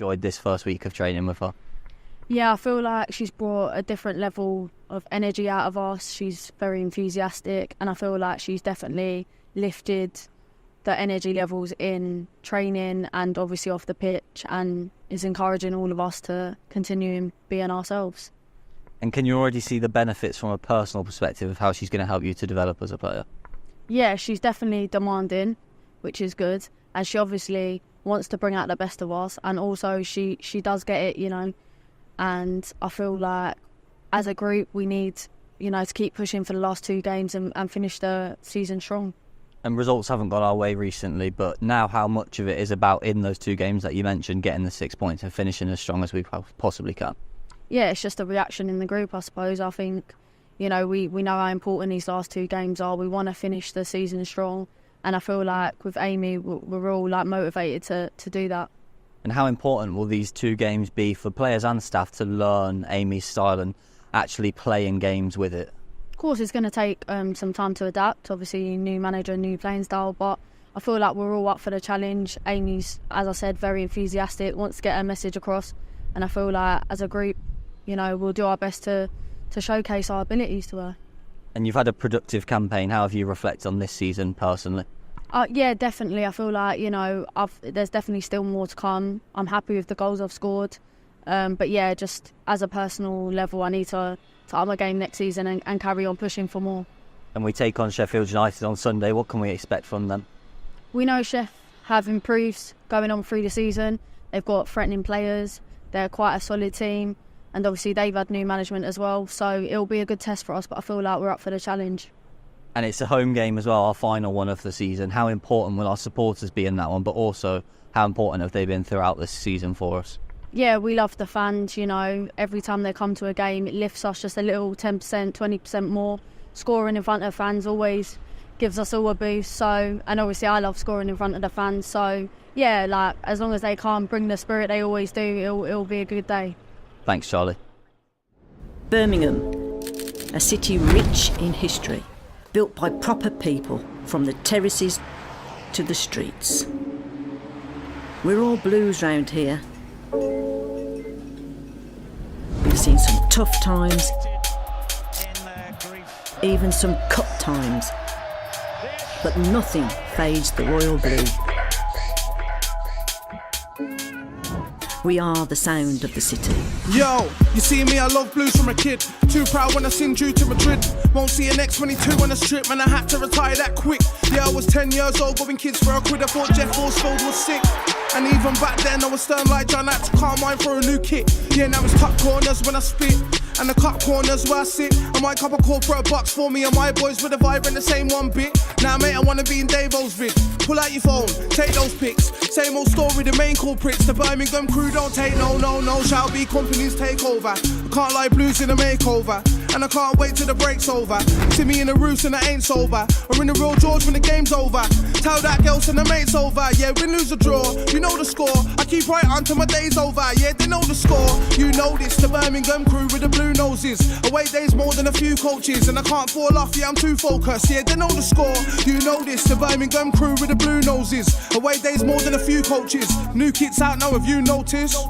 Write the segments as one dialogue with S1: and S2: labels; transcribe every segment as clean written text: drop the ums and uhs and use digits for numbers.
S1: enjoyed this first week of training with her?
S2: Yeah, I feel like she's brought a different level of energy out of us. She's very enthusiastic, and I feel like she's definitely lifted the energy levels in training and obviously off the pitch, and is encouraging all of us to continue being ourselves.
S1: And can you already see the benefits from a personal perspective of how she's going to help you to develop as a player?
S2: Yeah, she's definitely demanding, which is good, and she obviously wants to bring out the best of us, and also she does get it, you know, and I feel like as a group we need, you know, to keep pushing for the last 2 games and finish the season strong.
S1: And results haven't gone our way recently, but now how much of it is about in those 2 games that you mentioned, getting the 6 points and finishing as strong as we possibly can?
S2: Yeah, it's just a reaction in the group, I suppose. I think, you know, we know how important these last 2 games are. We want to finish the season strong, and I feel like with Amy, we're all like motivated to do that.
S1: And how important will these 2 games be for players and staff to learn Amy's style and actually play in games with it?
S2: Of course, it's going to take some time to adapt. Obviously, new manager, new playing style, but I feel like we're all up for the challenge. Amy's, as I said, very enthusiastic, wants to get her message across, and I feel like as a group, you know, we'll do our best to showcase our abilities to her.
S1: And you've had a productive campaign. How have you reflected on this season personally?
S2: Yeah, definitely. I feel like, you know, there's definitely still more to come. I'm happy with the goals I've scored. But yeah, just as a personal level, I need to up my game next season and carry on pushing for more.
S1: And we take on Sheffield United on Sunday. What can we expect from them?
S2: We know Sheff have improved going on through the season. They've got threatening players. They're quite a solid team. And obviously they've had new management as well. So it'll be a good test for us, but I feel like we're up for the challenge.
S1: And it's a home game as well, our final one of the season. How important will our supporters be in that one, but also how important have they been throughout this season for us?
S2: Yeah, we love the fans, you know. Every time they come to a game, it lifts us just a little 10%, 20% more. Scoring in front of fans always gives us all a boost. So, and obviously I love scoring in front of the fans. So, yeah, like as long as they can't bring the spirit they always do, it'll be a good day.
S1: Thanks, Charlie.
S3: Birmingham, a city rich in history, built by proper people from the terraces to the streets. We're all blues round here. We've seen some tough times, even some cup times, but nothing fades the royal blue. We are the sound of the city.
S4: Yo, you see me, I love blues from a kid. Too proud when I sing due to Madrid. Won't see an X22 on a strip, man, I had to retire that quick. Yeah, I was 10 years old, going kids for a quid. I thought Jeff Horsfield was sick. And even back then I was stern like John, I had to calm mine for a new kit. Yeah, now it's cut corners when I spit, and the cut corners where I sit. I might cup a corporate bucks for me and my boys with a vibe in the same one bit. Now mate, I wanna be in Davo's vid. Pull out your phone, take those pics. Same old story, the main culprits. The Birmingham crew don't take no. Shall be companies take over. I can't lie, blues in a makeover. And I can't wait till the break's over. See me in the roost and I ain't sober. Or in the real George when the game's over. Tell that girl and the mate's over. Yeah, win, lose or draw, you know the score. I keep right on till my day's over. Yeah, they know the score. You know this, the Birmingham crew with the blue noses. Away days more than a few coaches. And I can't fall off, yeah, I'm too focused. Yeah, they know the score. You know this, the Birmingham crew with the blue noses. Away days more than a few coaches. New kits out now, have you noticed?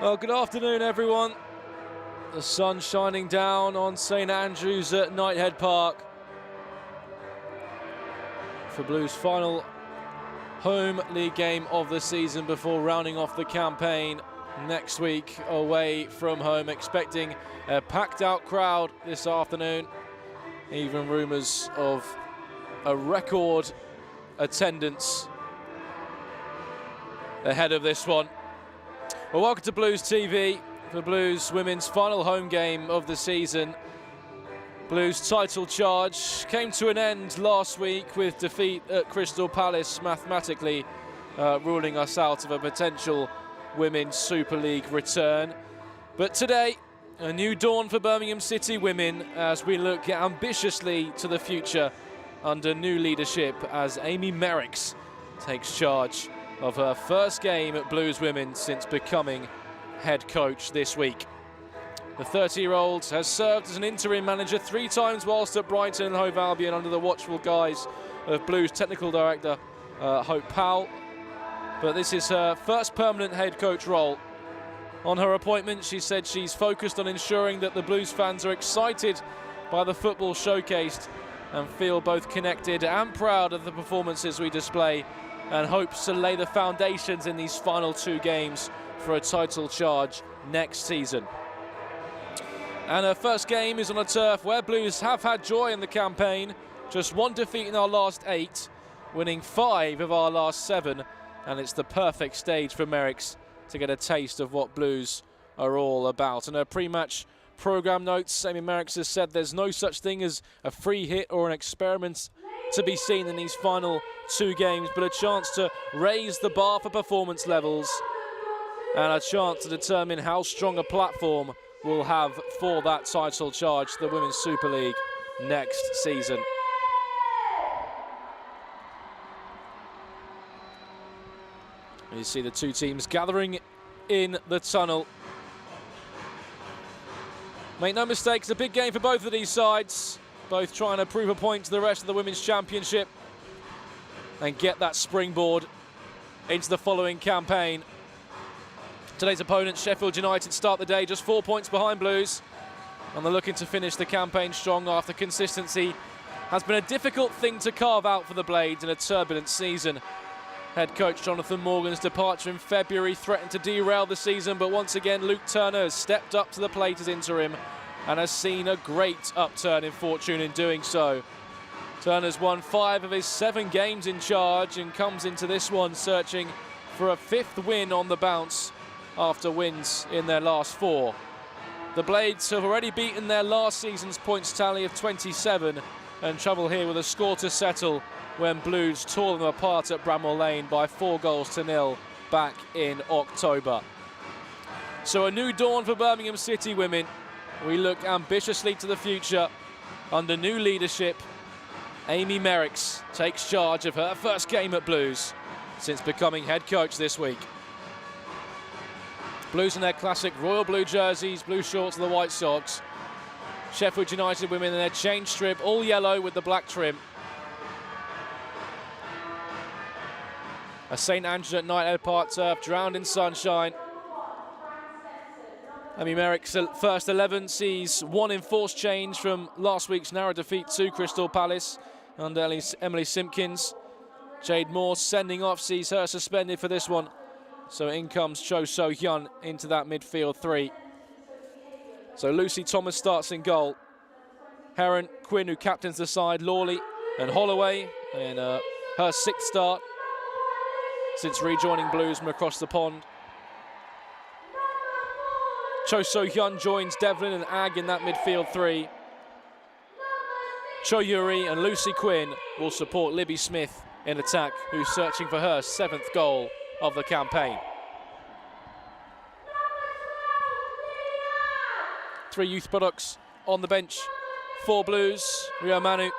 S5: Well, good afternoon, everyone. The sun shining down on St Andrews at Knighthead Park for Blues' final home league game of the season before rounding off the campaign next week away from home. Expecting a packed out crowd this afternoon. Even rumours of a record attendance ahead of this one. Well, welcome to Blues TV for Blues Women's final home game of the season. Blues title charge came to an end last week with defeat at Crystal Palace, mathematically ruling us out of a potential Women's Super League return. But today, a new dawn for Birmingham City women as we look ambitiously to the future under new leadership as Amy Merricks takes charge of her first game at Blues Women since becoming head coach this week. The 30-year-old has served as an interim manager 3 times whilst at Brighton and Hove Albion under the watchful guise of Blues technical director Hope Powell. But this is her first permanent head coach role. On her appointment, she said she's focused on ensuring that the Blues fans are excited by the football showcased and feel both connected and proud of the performances we display, and hopes to lay the foundations in these final 2 games for a title charge next season. And her first game is on a turf where Blues have had joy in the campaign. Just 1 defeat in our last 8, winning 5 of our last 7, and it's the perfect stage for Merricks to get a taste of what Blues are all about. And her pre-match programme notes, Amy Merricks has said there's no such thing as a free hit or an experiment to be seen in these final 2 games, but a chance to raise the bar for performance levels and a chance to determine how strong a platform we'll have for that title charge, the Women's Super League, next season. And you see the 2 teams gathering in the tunnel. Make no mistake, it's a big game for both of these sides, both trying to prove a point to the rest of the Women's Championship and get that springboard into the following campaign. Today's opponents, Sheffield United, start the day just 4 points behind Blues, and they're looking to finish the campaign strong after consistency has been a difficult thing to carve out for the Blades in a turbulent season. Head coach Jonathan Morgan's departure in February threatened to derail the season, but once again Luke Turner has stepped up to the plate as interim and has seen a great upturn in fortune in doing so. Turner's won 5 of his 7 games in charge and comes into this one searching for a 5th win on the bounce after wins in their last 4. The Blades have already beaten their last season's points tally of 27 and travel here with a score to settle when Blues tore them apart at Bramall Lane by 4-0 back in October. So a new dawn for Birmingham City women. We look ambitiously to the future under new leadership. Amy Merricks takes charge of her first game at Blues since becoming head coach this week. Blues in their classic royal blue jerseys, blue shorts and the white socks. Sheffield United women in their change strip, all yellow with the black trim. A St Andrews at Knighthead Park turf, drowned in sunshine. Amy Merrick's first 11 sees 1 enforced change from last week's narrow defeat to Crystal Palace under Emily Simpkins. Jade Moore sending off sees her suspended for this one. So in comes Cho So-hyun into that midfield 3. So Lucy Thomas starts in goal. Heron, Quinn, who captains the side, Lawley and Holloway in her 6th start since rejoining Blues from across the pond. Cho So-hyun joins Devlin and Ag in that midfield 3. Cho Yuri and Lucy Quinn will support Libby Smith in attack, who's searching for her 7th goal of the campaign. 3 youth products on the bench for Blues. Rio Manu,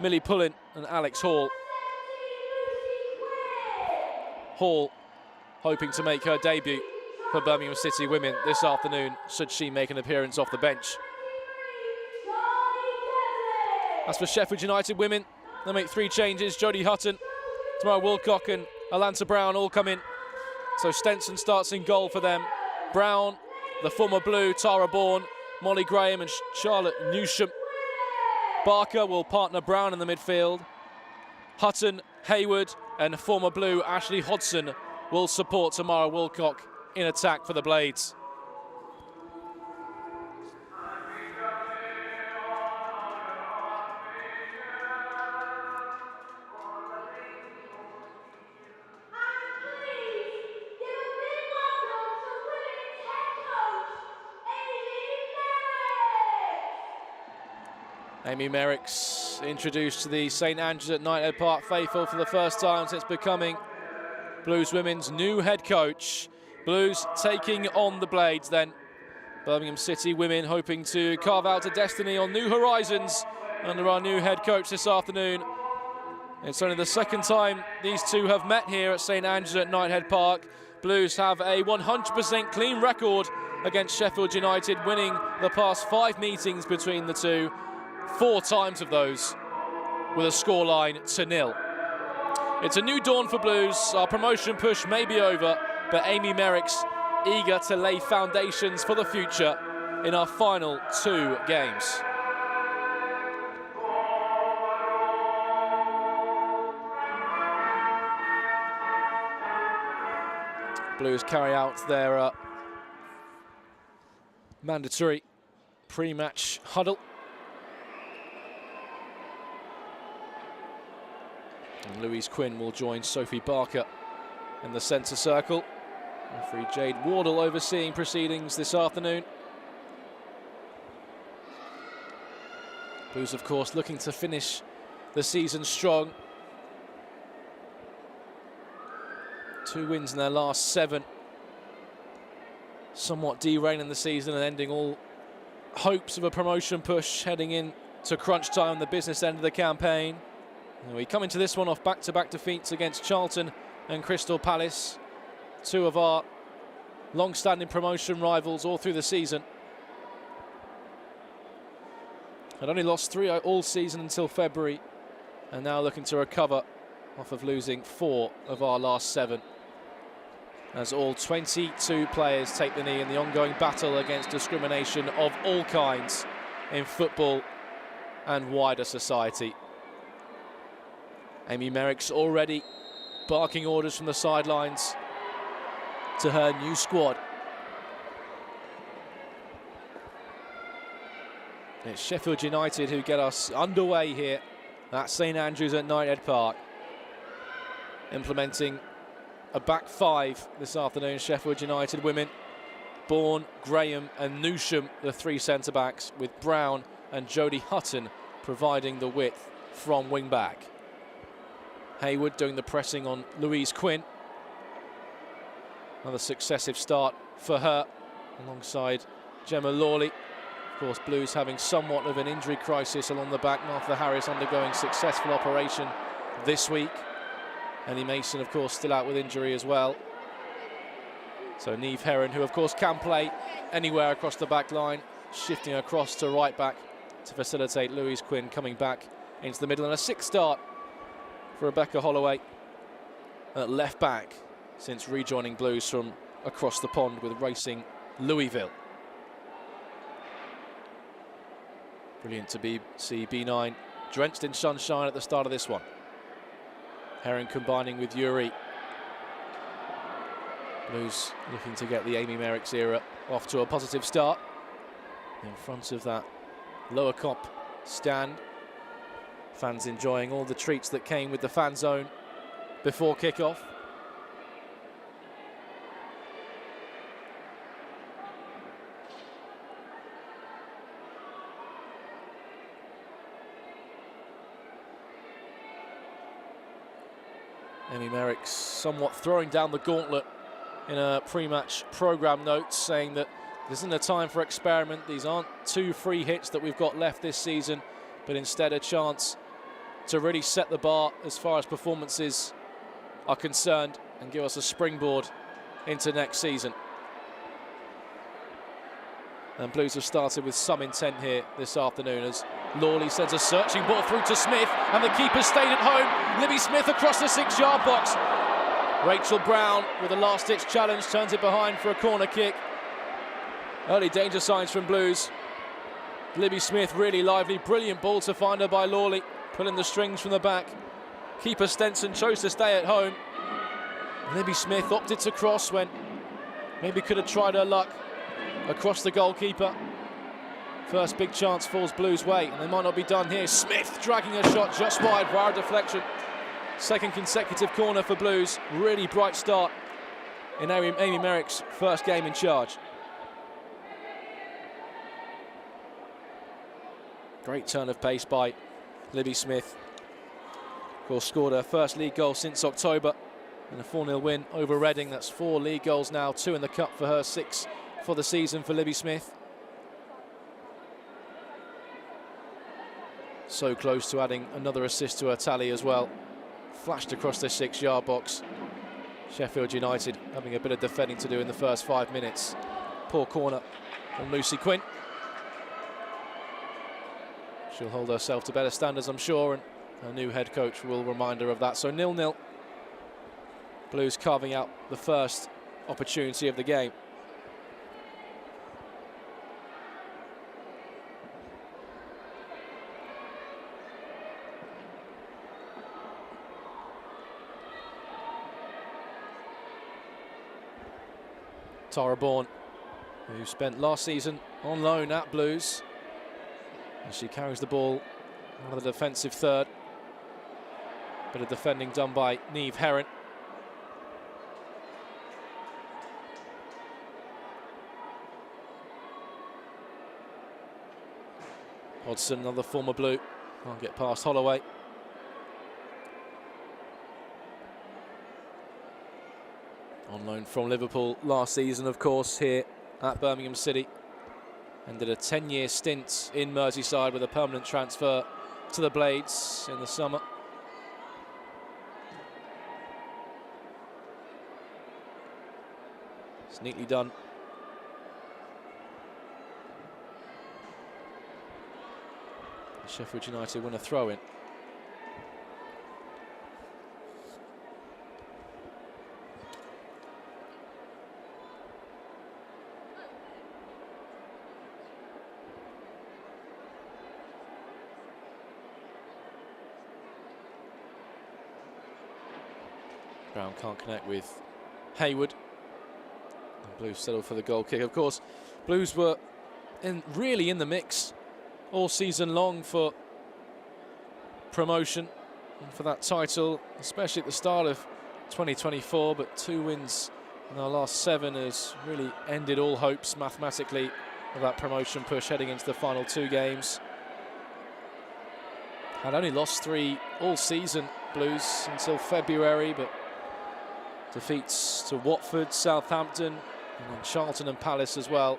S5: Millie Pullen and Alex Hall. Hall hoping to make her debut for Birmingham City women this afternoon, should she make an appearance off the bench. As for Sheffield United women, they make 3 changes. Jodie Hutton, Tamara Wilcock and Alanta Brown all come in. So Stenson starts in goal for them. Brown, the former Blue, Tara Bourne, Molly Graham and Charlotte Newsham. Barker will partner Brown in the midfield. Hutton, Hayward and former Blue Ashley Hodson will support Tamara Wilcock in attack for the Blades. Amy Merrick's introduced to the St Andrews at Knighthead Park faithful for the first time since becoming Blues women's new head coach. Blues taking on the Blades then. Birmingham City women hoping to carve out a destiny on new horizons under our new head coach this afternoon. It's only the second time these two have met here at St Andrews at Knighthead Park. Blues have a 100% clean record against Sheffield United, winning the past 5 meetings between the two, 4 times of those with a scoreline to 0. It's a new dawn for Blues. Our promotion push may be over, but Amy Merrick's eager to lay foundations for the future in our final 2 games. Blues carry out their mandatory pre-match huddle. And Louise Quinn will join Sophie Barker in the centre circle. Referee Jade Wardle overseeing proceedings this afternoon. Blues, of course, looking to finish the season strong. 2 wins in their last 7. Somewhat derailing the season and ending all hopes of a promotion push heading in to crunch time, the business end of the campaign. And we come into this one off back-to-back defeats against Charlton and Crystal Palace, 2 of our long-standing promotion rivals all through the season. Had only lost 3 all season until February, and now looking to recover off of losing 4 of our last 7. As all 22 players take the knee in the ongoing battle against discrimination of all kinds in football and wider society. Amy Merrick's already barking orders from the sidelines to her new squad. It's Sheffield United who get us underway here at St Andrews at Knighthead Park. Implementing a back 5 this afternoon, Sheffield United women. Bourne, Graham and Newsham, the 3 centre-backs, with Brown and Jodie Hutton providing the width from wing-back. Hayward doing the pressing on Louise Quinn. Another successive start for her, alongside Gemma Lawley. Of course, Blues having somewhat of an injury crisis along the back. Martha Harris undergoing successful operation this week. Ellie Mason, of course, still out with injury as well. So Niamh Heron, who of course can play anywhere across the back line, shifting across to right back to facilitate Louise Quinn coming back into the middle. And a 6th start for Rebecca Holloway at left back since rejoining Blues from across the pond with Racing Louisville. Brilliant to see B9 drenched in sunshine at the start of this one. Heron combining with Yuri. Blues looking to get the Amy Merrick's era off to a positive start in front of that lower cop stand. Fans enjoying all the treats that came with the fan zone before kickoff. Amy Merrick somewhat throwing down the gauntlet in a pre-match programme note, saying that this isn't a time for experiment. These aren't 2 free hits that we've got left this season, but instead a chance to really set the bar as far as performances are concerned and give us a springboard into next season. And Blues have started with some intent here this afternoon as Lawley sends a searching ball through to Smith, and the keeper stayed at home. Libby Smith across the 6-yard box. Rachel Brown with a last-ditch challenge turns it behind for a corner kick. Early danger signs from Blues. Libby Smith really lively, brilliant ball to find her by Lawley, pulling the strings from the back. Keeper Stenson chose to stay at home. Libby Smith opted to cross when maybe could have tried her luck across the goalkeeper. First big chance falls Blues' way, and they might not be done here. Smith dragging a shot just wide via a deflection. Second consecutive corner for Blues. Really bright start in Amy Merrick's first game in charge. Great turn of pace by Libby Smith. Of course, scored her first league goal since October in a 4-0 win over Reading. That's 4 league goals now, 2 in the cup for her, 6 for the season for Libby Smith. So close to adding another assist to her tally as well. Flashed across the 6-yard box. Sheffield United having a bit of defending to do in the first 5 minutes. Poor corner from Lucy Quinn. She'll hold herself to better standards, I'm sure, and her new head coach will remind her of that. So 0-0. Blues carving out the first opportunity of the game. Tara Bourne, who spent last season on loan at Blues. And she carries the ball out of the defensive third. Bit of defending done by Niamh Herron. Hodgson, another former Blue, can't get past Holloway. On loan from Liverpool last season, of course, here at Birmingham City. And did a 10-year stint in Merseyside with a permanent transfer to the Blades in the summer. It's neatly done. Sheffield United win a throw-in. Brown can't connect with Hayward. And Blues settle for the goal kick. Of course, Blues were really in the mix all season long for promotion and for that title, especially at the start of 2024, but 2 wins in our last 7 has really ended all hopes mathematically of that promotion push heading into the final 2 games. Had only lost 3 all season, Blues, until February, but defeats to Watford, Southampton, and then Charlton and Palace as well.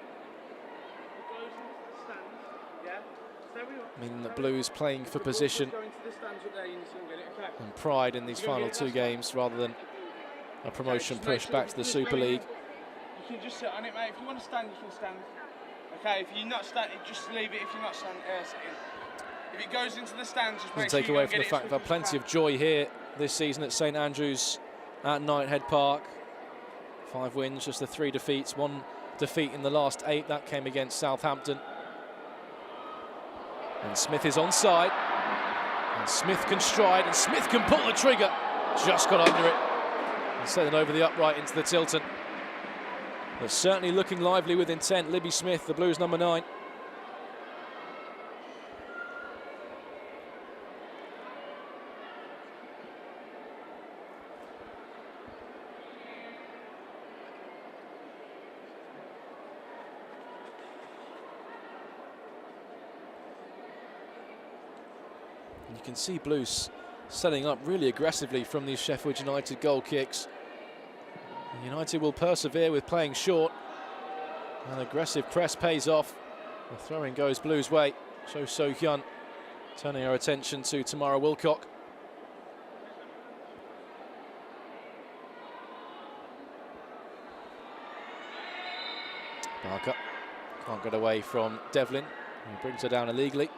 S5: I mean, the Blues playing for position and pride in these final 2 games rather than a promotion push back to the Super League.
S6: You can just sit on it, mate. If you want to stand, you can stand. Okay, if you're not standing, just leave it. If you're not standing, sitting. If it goes into the stands, just make sure
S5: take away from the fact we've had plenty of joy here this season at St Andrews at Knighthead Park. 5 wins, just the 3 defeats. 1 defeat in the last 8. That came against Southampton. And Smith is onside. And Smith can stride, and Smith can pull the trigger. Just got under it. And sent it over the upright into the Tilton. But certainly looking lively with intent. Libby Smith, the Blues number 9. You can see Blues setting up really aggressively from these Sheffield United goal kicks. United will persevere with playing short. An aggressive press pays off. The throw-in goes Blues' way. Cho So-hyun turning our attention to Tamara Wilcock. Barker can't get away from Devlin, who brings her down illegally.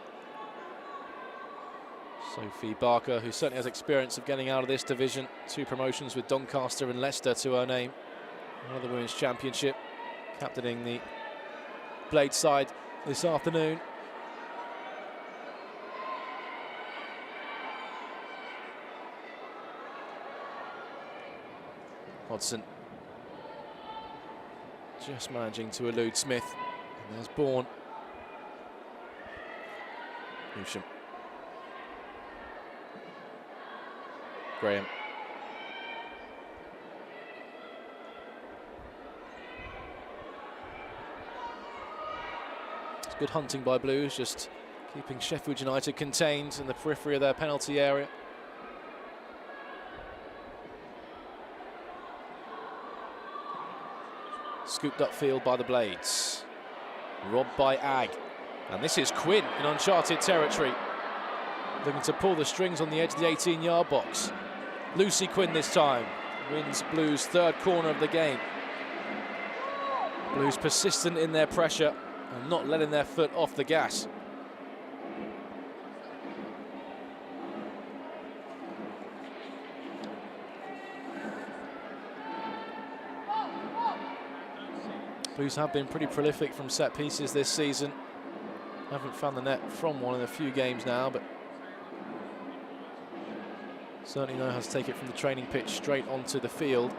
S5: Sophie Barker, who certainly has experience of getting out of this division. 2 promotions with Doncaster and Leicester to her name. Another Women's Championship, captaining the Blade side this afternoon. Hodgson just managing to elude Smith. And there's Bourne. Newsham. Graham. It's good hunting by Blues, just keeping Sheffield United contained in the periphery of their penalty area. Scooped upfield by the Blades. Robbed by Ag. And this is Quinn in uncharted territory. Looking to pull the strings on the edge of the 18-yard box. Lucy Quinn this time. Wins Blues' third corner of the game. Blues persistent in their pressure and not letting their foot off the gas. Blues have been pretty prolific from set pieces this season. Haven't found the net from one in a few games now, but certainly know how to take it from the training pitch straight onto the field.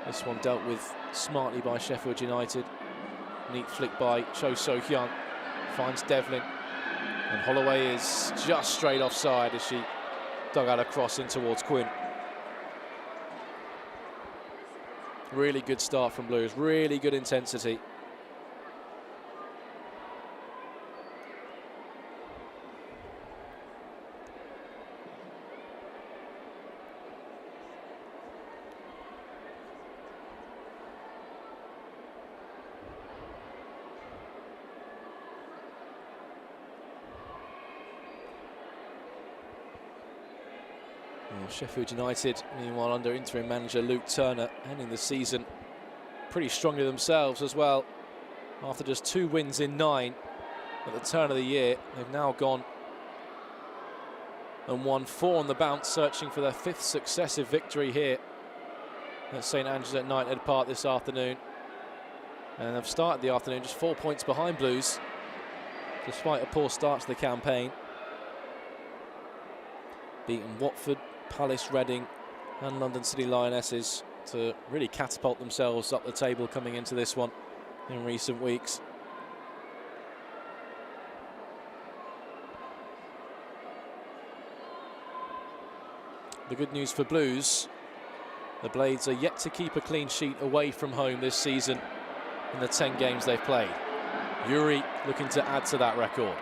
S5: This one dealt with smartly by Sheffield United. Neat flick by Cho So-hyun. Finds Devlin. And Holloway is just straight offside as she dug out a cross in towards Quinn. Really good start from Blues, really good intensity. Sheffield United, meanwhile, under interim manager Luke Turner, ending the season pretty strongly themselves as well. After just 2 wins in 9 at the turn of the year, they've now gone and won 4 on the bounce, searching for their 5th successive victory here at St Andrews at Knighthead Park this afternoon. And they've started the afternoon just 4 points behind Blues, despite a poor start to the campaign. Beaten Watford, Palace, Reading and London City Lionesses to really catapult themselves up the table coming into this one in recent weeks. The good news for Blues, the Blades are yet to keep a clean sheet away from home this season in the 10 games they've played. Yuri looking to add to that record.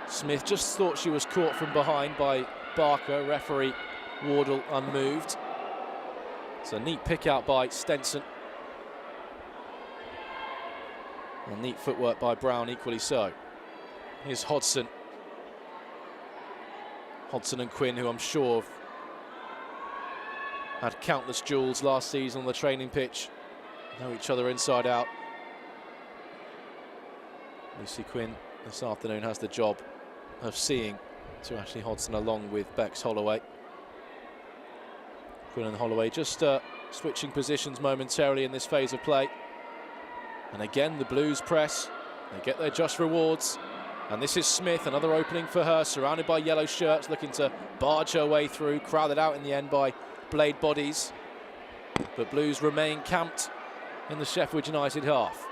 S5: Smith just thought she was caught from behind by Barker, referee Wardle unmoved. It's a neat pick out by Stenson. And neat footwork by Brown, equally so. Here's Hodgson. Hodgson and Quinn, who I'm sure have had countless duels last season on the training pitch, know each other inside out. Lucy Quinn this afternoon has the job of seeing to Ashley Hodgson along with Bex Holloway. Quinn and Holloway just switching positions momentarily in this phase of play. And again, the Blues press. They get their just rewards. And this is Smith, another opening for her, surrounded by yellow shirts, looking to barge her way through, crowded out in the end by Blade bodies. But Blues remain camped in the Sheffield United half.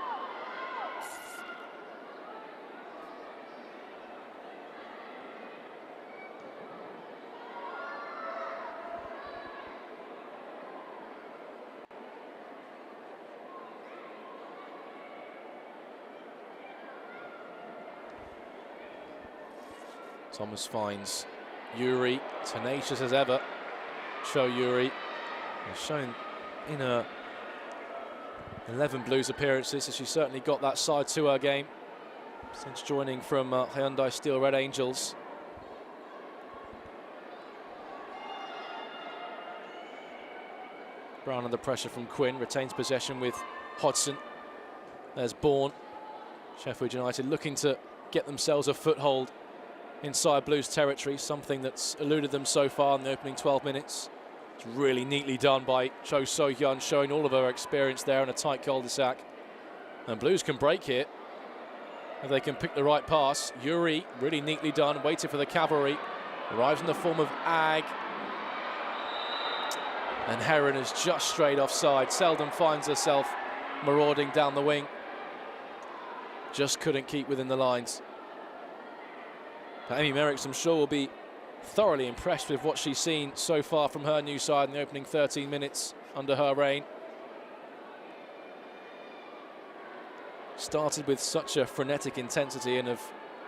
S5: Thomas finds Yuri, tenacious as ever. Cho Yuri has shown in her 11 Blues appearances, so she's certainly got that side to her game since joining from Hyundai Steel Red Angels. Brown under pressure from Quinn, retains possession with Hodgson. There's Bourne. Sheffield United looking to get themselves a foothold inside Blues territory, something that's eluded them so far in the opening 12 minutes. It's really neatly done by Cho So-hyun, showing all of her experience there in a tight cul-de-sac. And Blues can break here if they can pick the right pass. Yuri, really neatly done, waiting for the cavalry. Arrives in the form of Ag. And Heron is just straight offside. Seldom finds herself marauding down the wing. Just couldn't keep within the lines. But Amy Merricks, I'm sure, will be thoroughly impressed with what she's seen so far from her new side in the opening 13 minutes under her reign. started with such a frenetic intensity and have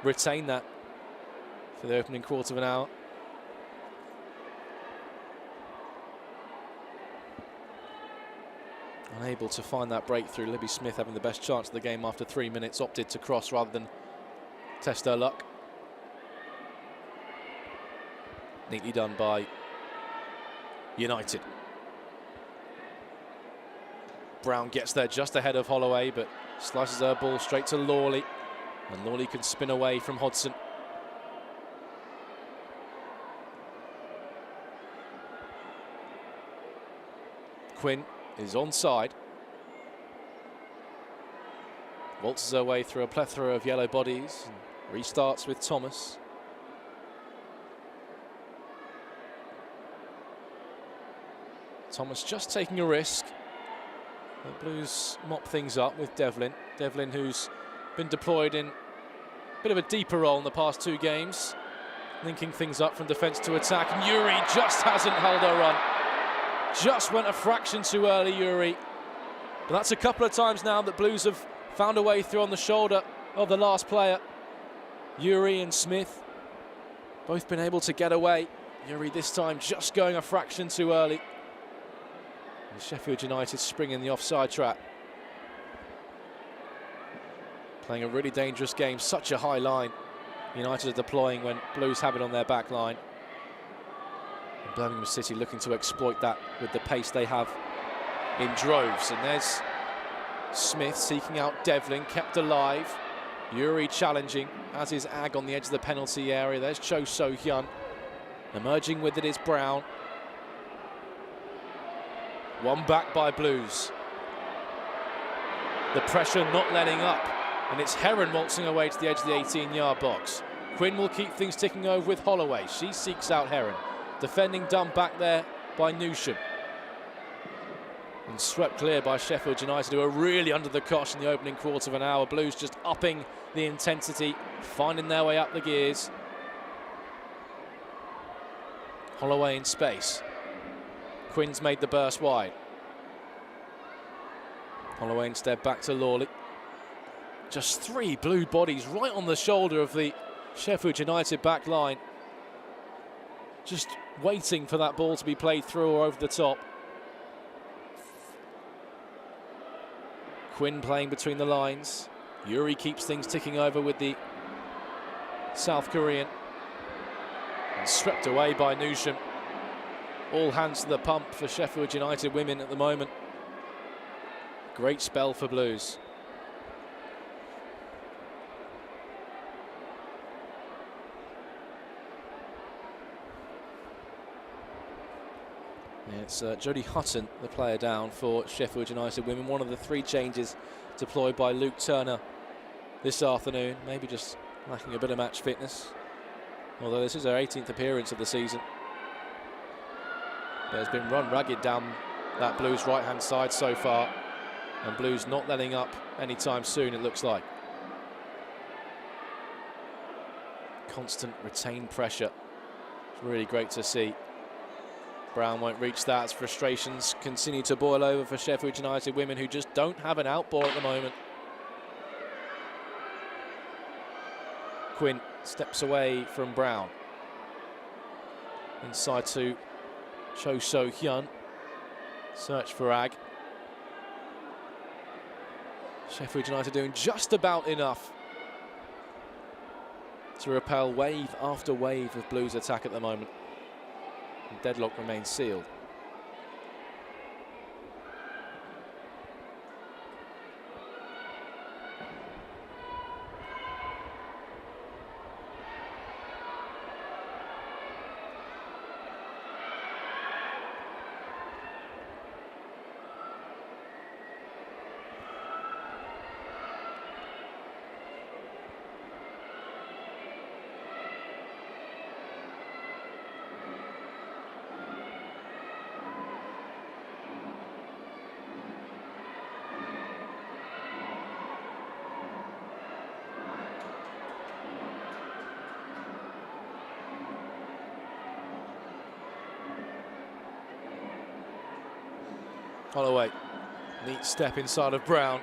S5: retained that for the opening quarter of an hour. Unable to find that breakthrough. Libby Smith having the best chance of the game after 3 minutes, opted to cross rather than test her luck. Neatly done by United. Brown gets there just ahead of Holloway, but slices her ball straight to Lawley, and Lawley can spin away from Hodson. Quinn is onside. Waltzes her way through a plethora of yellow bodies and restarts with Thomas. Thomas just taking a risk. The Blues mop things up with Devlin. Devlin, who's been deployed in a bit of a deeper role in the past 2 games, linking things up from defence to attack. And Yuri just hasn't held her run. Just went a fraction too early, Yuri. But that's a couple of times now that Blues have found a way through on the shoulder of the last player. Yuri and Smith both been able to get away. Yuri this time just going a fraction too early. And Sheffield United springing the offside trap. Playing a really dangerous game, such a high line United are deploying when Blues have it on their back line. And Birmingham City looking to exploit that with the pace they have in droves. And there's Smith seeking out Devlin, kept alive. Yuri challenging, as is Ag on the edge of the penalty area. There's Cho So-hyun. Emerging with it is Brown. One back by Blues. The pressure not letting up. And it's Heron waltzing away to the edge of the 18-yard box. Quinn will keep things ticking over with Holloway. She seeks out Heron. Defending done back there by Newsham. And swept clear by Sheffield United, who are really under the cosh in the opening quarter of an hour. Blues just upping the intensity, finding their way up the gears. Holloway in space. Quinn's made the burst wide. Holloway instead back to Lawley. Just 3 blue bodies right on the shoulder of the Sheffield United back line. Just waiting for that ball to be played through or over the top. Quinn playing between the lines. Yuri keeps things ticking over with the South Korean. And swept away by Newsham. All hands to the pump for Sheffield United women at the moment. Great spell for Blues. It's Jodie Hutton, the player down for Sheffield United women. One of the 3 changes deployed by Luke Turner this afternoon. Maybe just lacking a bit of match fitness. Although this is her 18th appearance of the season. But has been run ragged down that Blues right-hand side so far. And Blues not letting up anytime soon, it looks like. Constant retained pressure. It's really great to see. Brown won't reach that as frustrations continue to boil over for Sheffield United women, who just don't have an out ball at the moment. Quinn steps away from Brown. Inside to Cho So-hyun. Search for Ag. Sheffield United doing just about enough to repel wave after wave of Blues attack at the moment. And deadlock remains sealed. Holloway, neat step inside of Brown.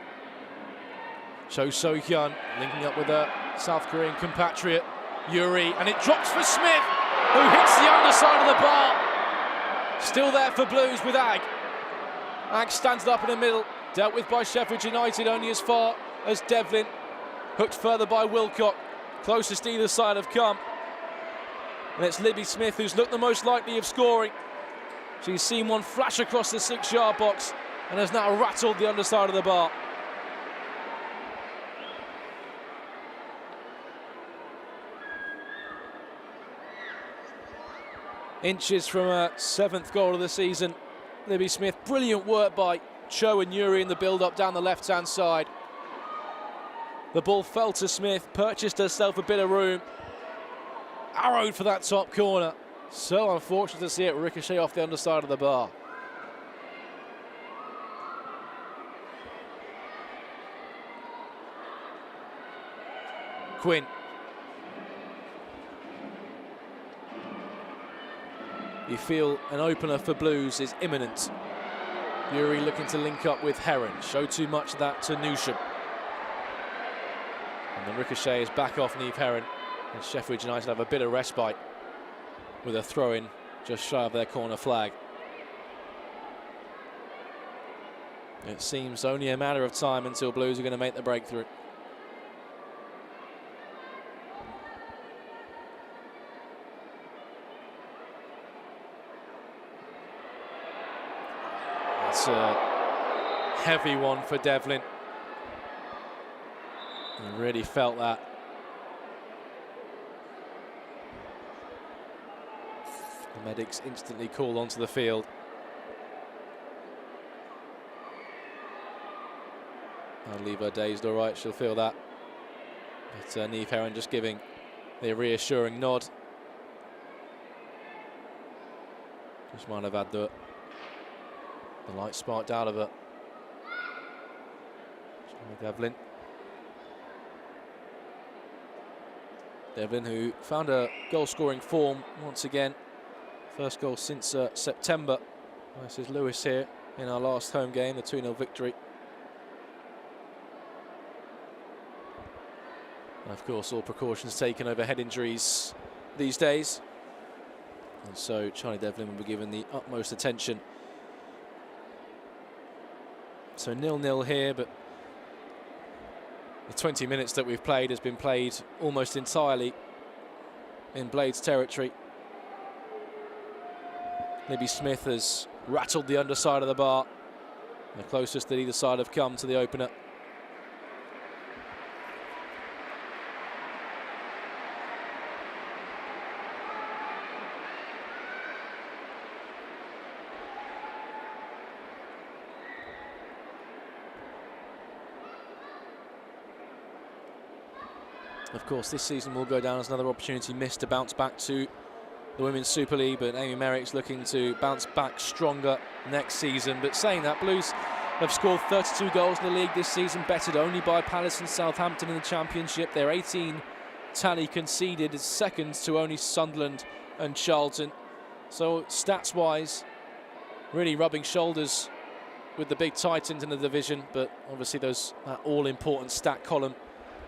S5: Cho So-hyun linking up with a South Korean compatriot, Yuri, and it drops for Smith, who hits the underside of the bar. Still there for Blues with Ag. Ag stands up in the middle, dealt with by Sheffield United only as far as Devlin. Hooked further by Wilcock, closest either side of Camp. And it's Libby Smith who's looked the most likely of scoring. She's seen one flash across the 6-yard box and has now rattled the underside of the bar. Inches from a 7th goal of the season. Libby Smith, brilliant work by Cho and Yuri in the build-up down the left-hand side. The ball fell to Smith, purchased herself a bit of room. Arrowed for that top corner. So unfortunate to see it ricochet off the underside of the bar. Quinn. You feel an opener for Blues is imminent. Yuri looking to link up with Heron. Show too much of that to Newsham. And the ricochet is back off Niamh Heron. And Sheffield United have a bit of respite with a throw-in just shy of their corner flag. It seems only a matter of time until Blues are going to make the breakthrough. That's a heavy one for Devlin. He really felt that. The medics instantly called onto the field. I'll leave her dazed, all right, she'll feel that. But Niamh Heron just giving the reassuring nod. Just might have had the light sparked out of her. Devlin. Devlin, who found a goal-scoring form once again. First goal since September. This is Lewis here in our last home game, the 2-0 victory. And of course, all precautions taken over head injuries these days. And so Charlie Devlin will be given the utmost attention. So 0-0 here, but the 20 minutes that we've played has been played almost entirely in Blades territory. Libby Smith has rattled the underside of the bar. The closest that either side have come to the opener. Of course, this season will go down as another opportunity missed to bounce back to the Women's Super League, but Amy Merrick's looking to bounce back stronger next season. But saying that, Blues have scored 32 goals in the league this season, bettered only by Palace and Southampton in the Championship. Their 18 tally conceded is second to only Sunderland and Charlton. So stats-wise, really rubbing shoulders with the big Titans in the division, but obviously that all-important stat column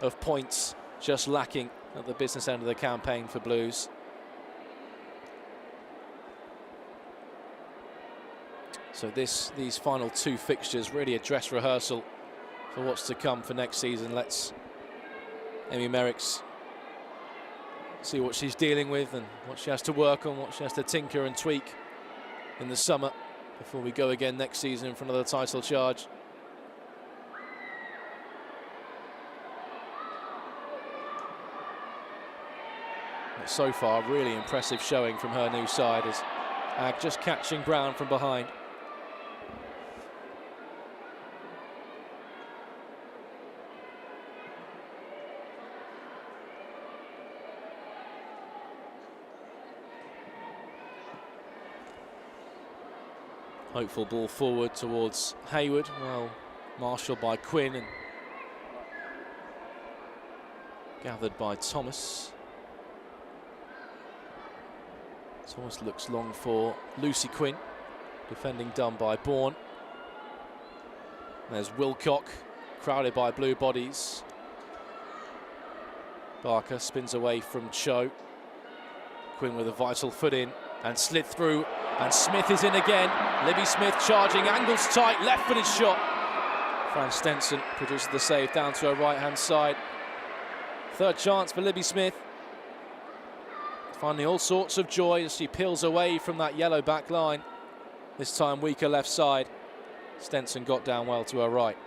S5: of points just lacking at the business end of the campaign for Blues. So these final two fixtures really a dress rehearsal for what's to come for next season. Let's Amy Merrick's see what she's dealing with and what she has to work on, what she has to tinker and tweak in the summer before we go again next season in front of the title charge. But so far, really impressive showing from her new side as Ag just catching Brown from behind. Hopeful ball forward towards Hayward. Well, marshalled by Quinn and gathered by Thomas. Thomas looks long for Lucy Quinn. Defending done by Bourne. There's Wilcock. crowded by blue bodies. Barker spins away from Cho. Quinn with a vital foot in and slid through, and Smith is in again. Libby Smith charging, angles tight, left-footed shot. Fran Stenson produces the save down to her right-hand side. Third chance for Libby Smith. Finding all sorts of joy as she peels away from that yellow back line. This time weaker left side. Stenson got down well to her right.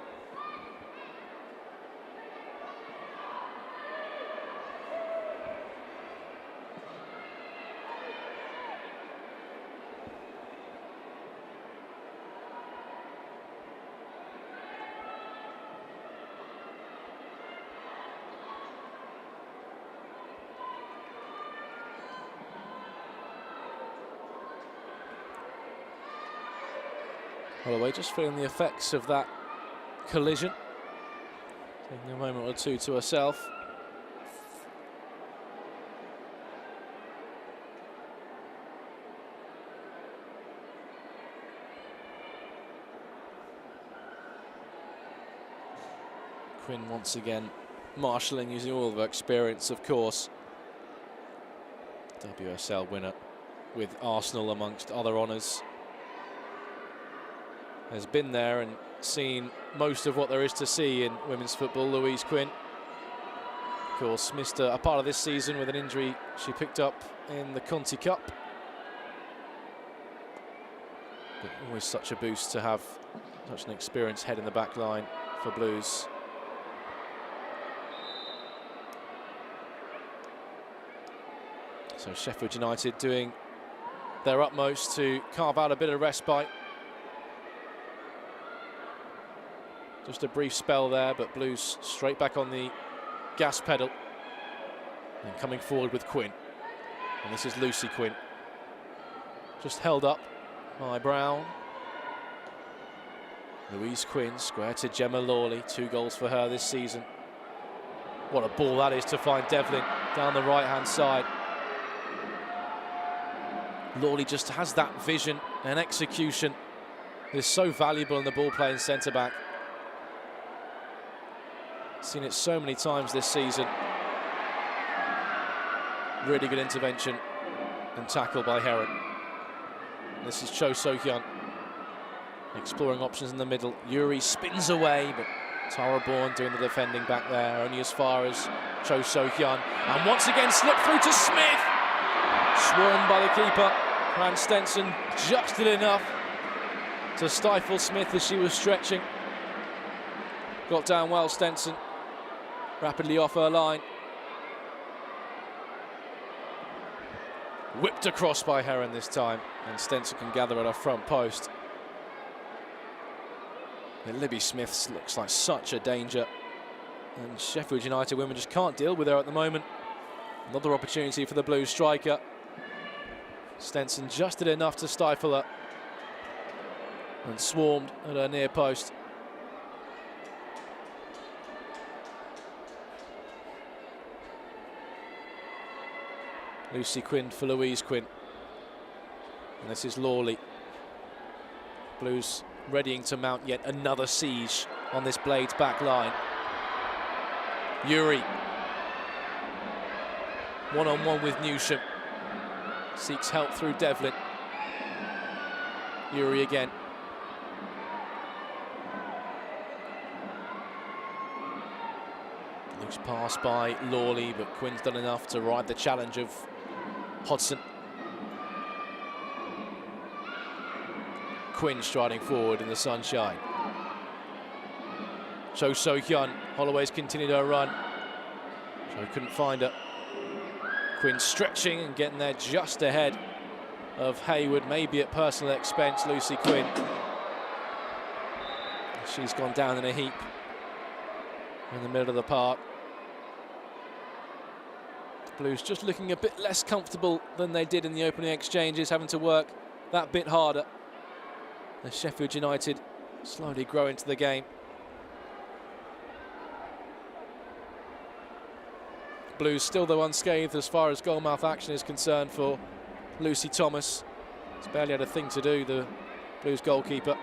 S5: Holloway just feeling the effects of that collision. Taking a moment or two to herself. Quinn once again marshalling, using all of her experience, of course. WSL winner with Arsenal amongst other honours. Has been there and seen most of what there is to see in women's football. Louise Quinn, of course, missed a part of this season with an injury she picked up in the Conti Cup. But always such a boost to have such an experienced head in the back line for Blues. So Sheffield United doing their utmost to carve out a bit of respite. Just a brief spell there, but Blues straight back on the gas pedal. And coming forward with Quinn. And this is Lucy Quinn. Just held up by Brown. Louise Quinn square to Gemma Lawley. 2 goals for her this season. What a ball that is to find Devlin down the right-hand side. Lawley just has that vision and execution. Is so valuable in the ball-playing centre-back. Seen it so many times this season. Really good intervention and tackle by Heron. This is Cho So-hyun exploring options in the middle. Yuri spins away, but Tara Bourne doing the defending back there, only as far as Cho So-hyun. And once again slipped through to Smith. Swarmed by the keeper. Fran Stenson just did enough to stifle Smith as she was stretching. Got down well, Stenson. Rapidly off her line. Whipped across by Heron this time, and Stenson can gather at her front post. And Libby Smith looks like such a danger, and Sheffield United women just can't deal with her at the moment. Another opportunity for the Blues striker. Stenson just did enough to stifle her and swarmed at her near post. Lucy Quinn for Louise Quinn. And this is Lawley. Blues readying to mount yet another siege on this Blades back line. Yuri. One-on-one with Newsham. Seeks help through Devlin. Yuri again. Loose pass by Lawley, but Quinn's done enough to ride the challenge of Hodson. Quinn striding forward in the sunshine. Cho So-hyun. Holloway's continued her run. Cho couldn't find her. Quinn stretching and getting there just ahead of Hayward, maybe at personal expense. Lucy Quinn. She's gone down in a heap in the middle of the park. Blues just looking a bit less comfortable than they did in the opening exchanges, having to work that bit harder as Sheffield United slowly grow into the game. Blues still though unscathed as far as goalmouth action is concerned for Lucy Thomas. He's barely had a thing to do, the Blues goalkeeper.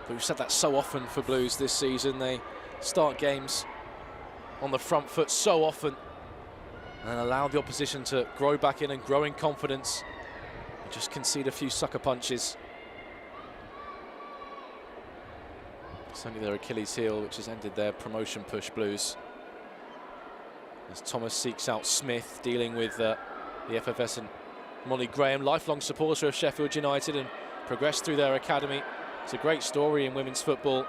S5: But we've said that so often for Blues this season. They start games on the front foot so often and allow the opposition to grow back in and grow in confidence and just concede a few sucker punches. It's only their Achilles heel which has ended their promotion push, Blues. As Thomas seeks out Smith, dealing with the FFS and Molly Graham, lifelong supporter of Sheffield United and progressed through their academy. It's a great story in women's football.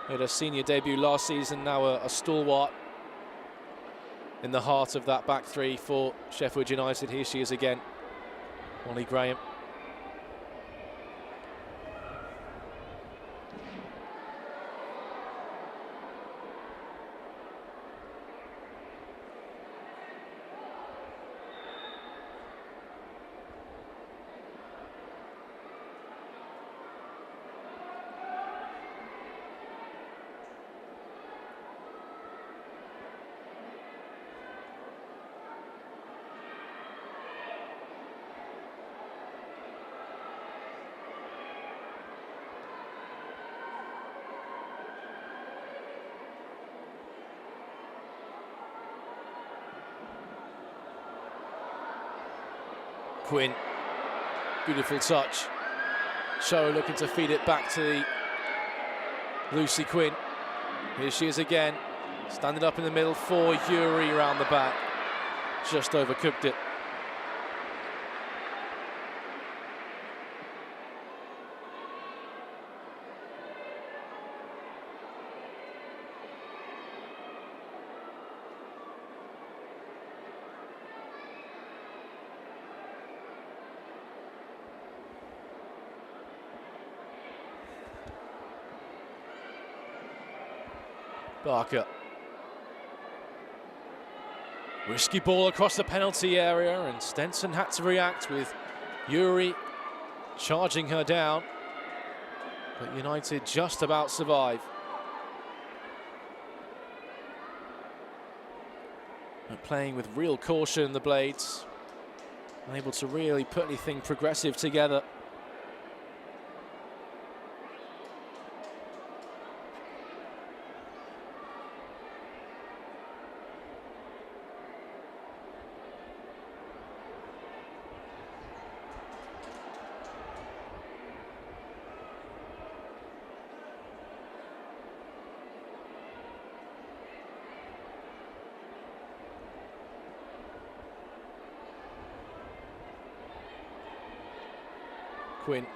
S5: Made her senior debut last season, now a stalwart in the heart of that back three for Sheffield United. Here she is again, Molly Graham. Quinn, beautiful touch. Show looking to feed it back to Lucy Quinn. Here she is again, standing up in the middle for Yuri around the back. Just overcooked it. Barker. Risky ball across the penalty area, and Stenson had to react with Yuri charging her down. But United just about survive. And playing with real caution, the Blades. Unable to really put anything progressive together. Quinn.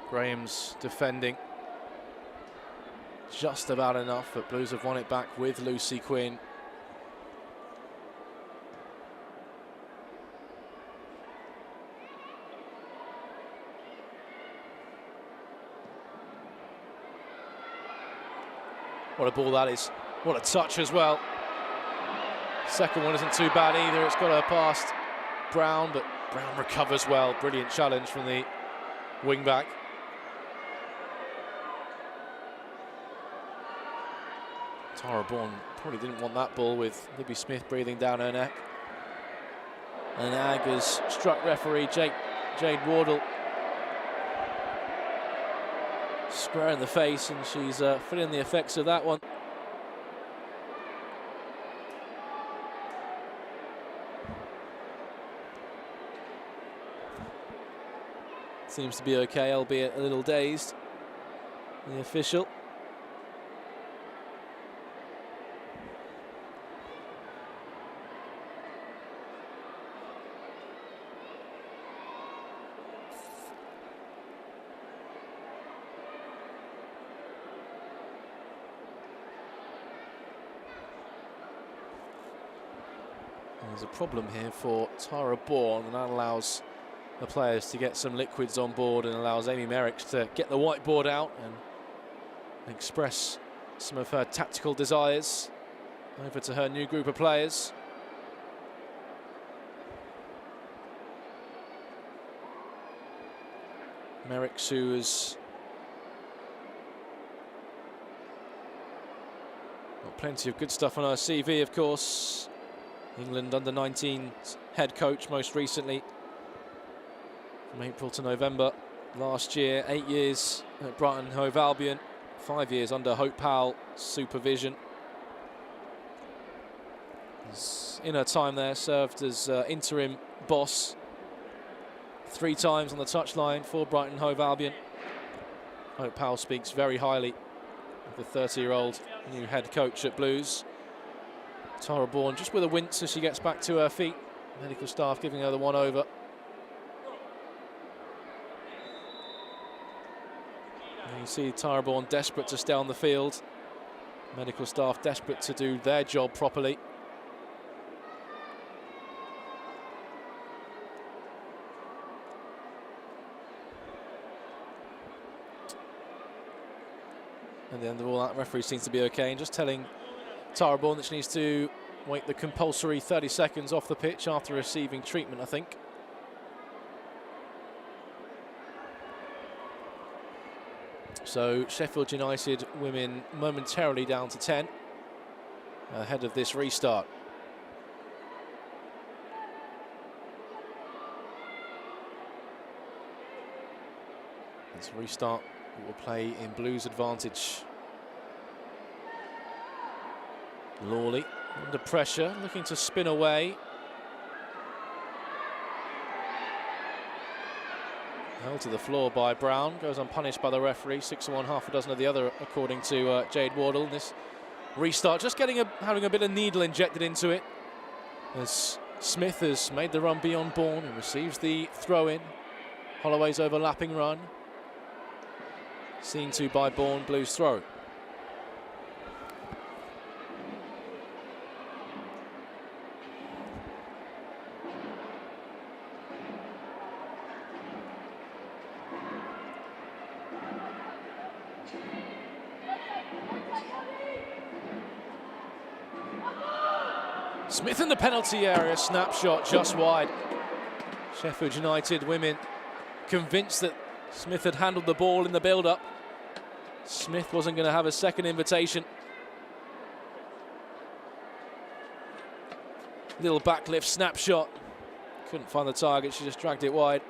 S5: Graham's defending. Just about enough, but Blues have won it back with Lucy Quinn. What a ball that is. What a touch as well. Second one isn't too bad either. It's got her past Brown, but Brown recovers well. Brilliant challenge from the wing-back. Tara Bourne probably didn't want that ball with Libby Smith breathing down her neck. And Ag has struck referee Jade Wardle square in the face, and she's feeling the effects of that one. Seems to be okay, albeit a little dazed, the official. There's a problem here for Tara Bourne, and that allows the players to get some liquids on board and allows Amy Merricks to get the whiteboard out and express some of her tactical desires over to her new group of players. Merricks, who has got plenty of good stuff on her CV, of course. England under-19 head coach most recently, from April to November. last year, 8 years at Brighton Hove Albion, 5 years under Hope Powell's supervision. In her time there, served as interim boss 3 times on the touchline for Brighton Hove Albion. Hope Powell speaks very highly of the 30-year-old new head coach at Blues. Tara Bourne just with a wince as she gets back to her feet. Medical staff giving her the one over. And you see Tara Bourne desperate to stay on the field. Medical staff desperate to do their job properly. At the end of all that, referee seems to be okay, and just telling Tara Bourne that she needs to wait the compulsory 30 seconds off the pitch after receiving treatment, I think. So Sheffield United women momentarily down to 10 ahead of this restart. This restart will play in Blues advantage. Lawley under pressure, looking to spin away. Held to the floor by Brown, goes unpunished by the referee. 6 of one, half a dozen of the other, according to Jade Wardle. This restart just having a bit of needle injected into it, as Smith has made the run beyond Bourne and receives the throw-in. Holloway's overlapping run, seen to by Bourne. Blues throw. Smith in the penalty area, snapshot just wide. Sheffield United women convinced that Smith had handled the ball in the build-up. Smith wasn't going to have a second invitation. Little backlift snapshot. Couldn't find the target, she just dragged it wide.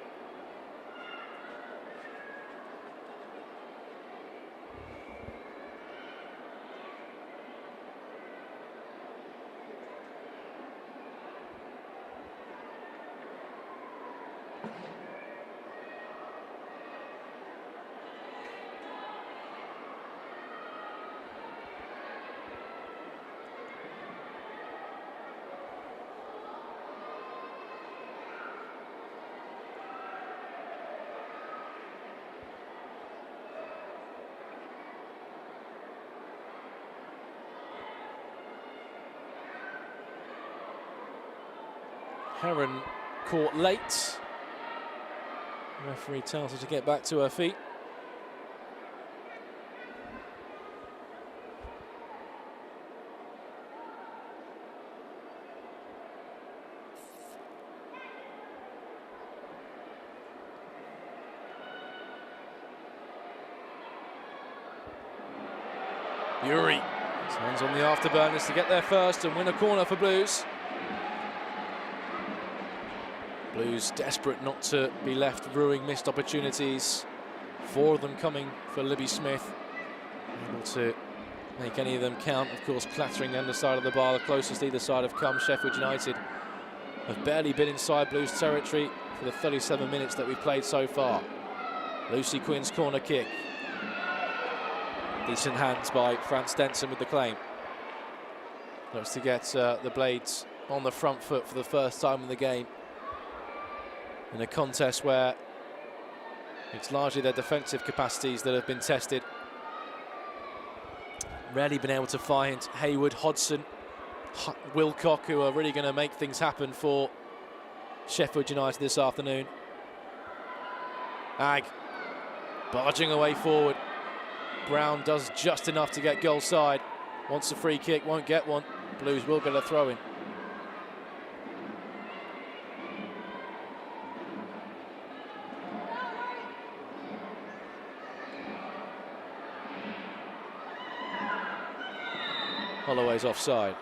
S5: Heron caught late. Referee tells her to get back to her feet. Yuri turns on the afterburners to get there first and win a corner for Blues. Blues desperate not to be left ruining missed opportunities. 4 of them coming for Libby Smith. Able to make any of them count. Of course, clattering the underside of the bar. The closest either side have come. Sheffield United have barely been inside Blues territory for the 37 minutes that we've played so far. Lucy Quinn's corner kick. Decent hands by Fran Stenson with the claim. Looks to get the Blades on the front foot for the first time in the game, in a contest where it's largely their defensive capacities that have been tested. Rarely been able to find Hayward, Hodgson, Wilcock, who are really going to make things happen for Sheffield United this afternoon. Ag barging away forward. Brown does just enough to get goal side. Wants a free kick, won't get one. Blues will get a throw in. Holloway's offside.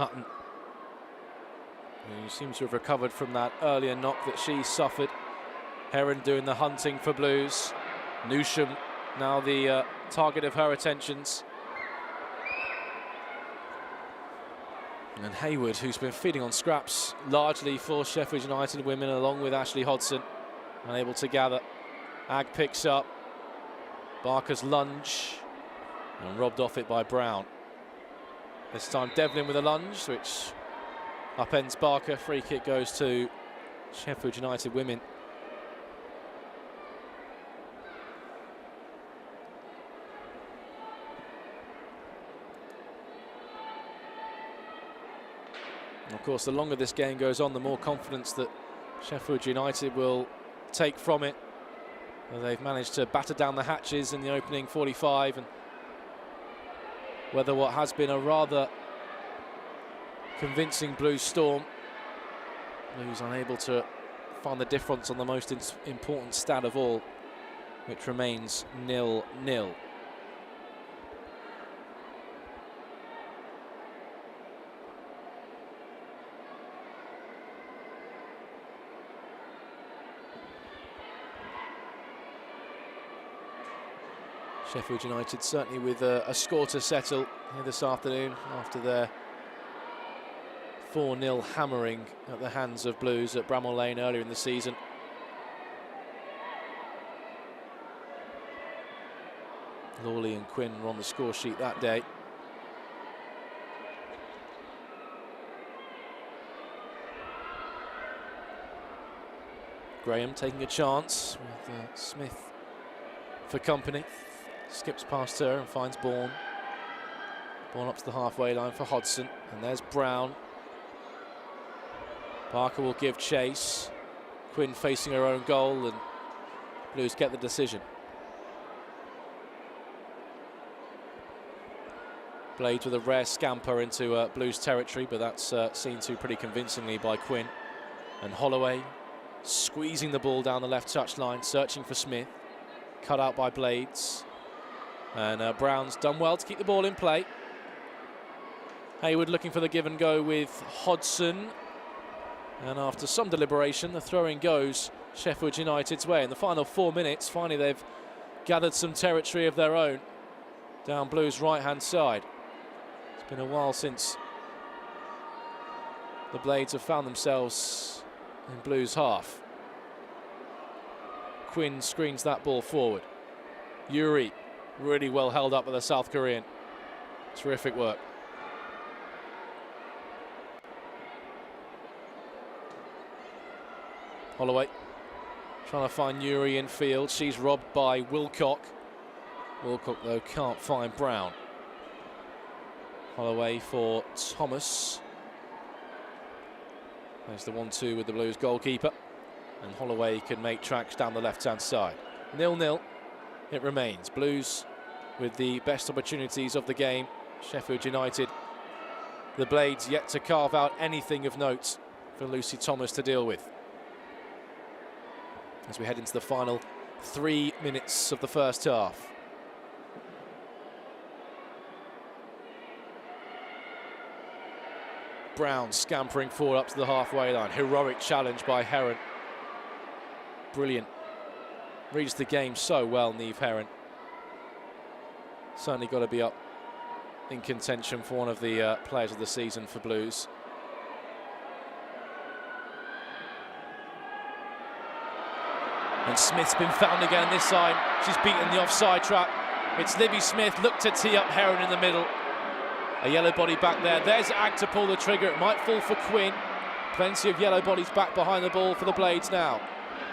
S5: Hutton, who seems to have recovered from that earlier knock that she suffered. Heron doing the hunting for Blues. Newsham now the target of her attentions. And Hayward, who's been feeding on scraps largely for Sheffield United women, along with Ashley Hodson, unable to gather. Ag picks up. Barker's lunge and robbed off it by Brown. This time Devlin with a lunge, which upends Barker. Free kick goes to Sheffield United women. And of course, the longer this game goes on, the more confidence that Sheffield United will take from it. They've managed to batter down the hatches in the opening 45 and weather what has been a rather convincing Blues storm. Blues unable to find the difference on the most important stat of all, which remains 0-0. Sheffield United certainly with a score to settle here this afternoon after their 4-0 hammering at the hands of Blues at Bramall Lane earlier in the season. Lawley and Quinn were on the score sheet that day. Graham taking a chance with Smith for company. Skips past her and finds Bourne. Bourne up to the halfway line for Hodson. And there's Brown. Barker will give chase. Quinn facing her own goal and Blues get the decision. Blades with a rare scamper into Blues territory, but that's seen to pretty convincingly by Quinn. And Holloway squeezing the ball down the left touchline, searching for Smith. Cut out by Blades. And Brown's done well to keep the ball in play. Hayward looking for the give and go with Hodson. And after some deliberation, the throw-in goes Sheffield United's way. In the final 4 minutes, finally they've gathered some territory of their own down Blues' right-hand side. It's been a while since the Blades have found themselves in Blues' half. Quinn screens that ball forward. Yuri really well held up by the South Korean. Terrific work. Holloway trying to find Yuri in field. She's robbed by Wilcock. Wilcock, though, can't find Brown. Holloway for Thomas. There's the 1-2 with the Blues goalkeeper. And Holloway can make tracks down the left-hand side. 0-0 it remains. Blues with the best opportunities of the game. Sheffield United, the Blades, yet to carve out anything of note for Lucy Thomas to deal with. As we head into the final 3 minutes of the first half. Brown scampering forward up to the halfway line. Heroic challenge by Heron. Brilliant. Reads the game so well, Niamh Heron. Certainly got to be up in contention for one of the players of the season for Blues. And Smith's been found again this side. She's beaten the offside trap. It's Libby Smith, looked to tee up Heron in the middle. A yellow body back there. There's Ag to pull the trigger. It might fall for Quinn. Plenty of yellow bodies back behind the ball for the Blades now.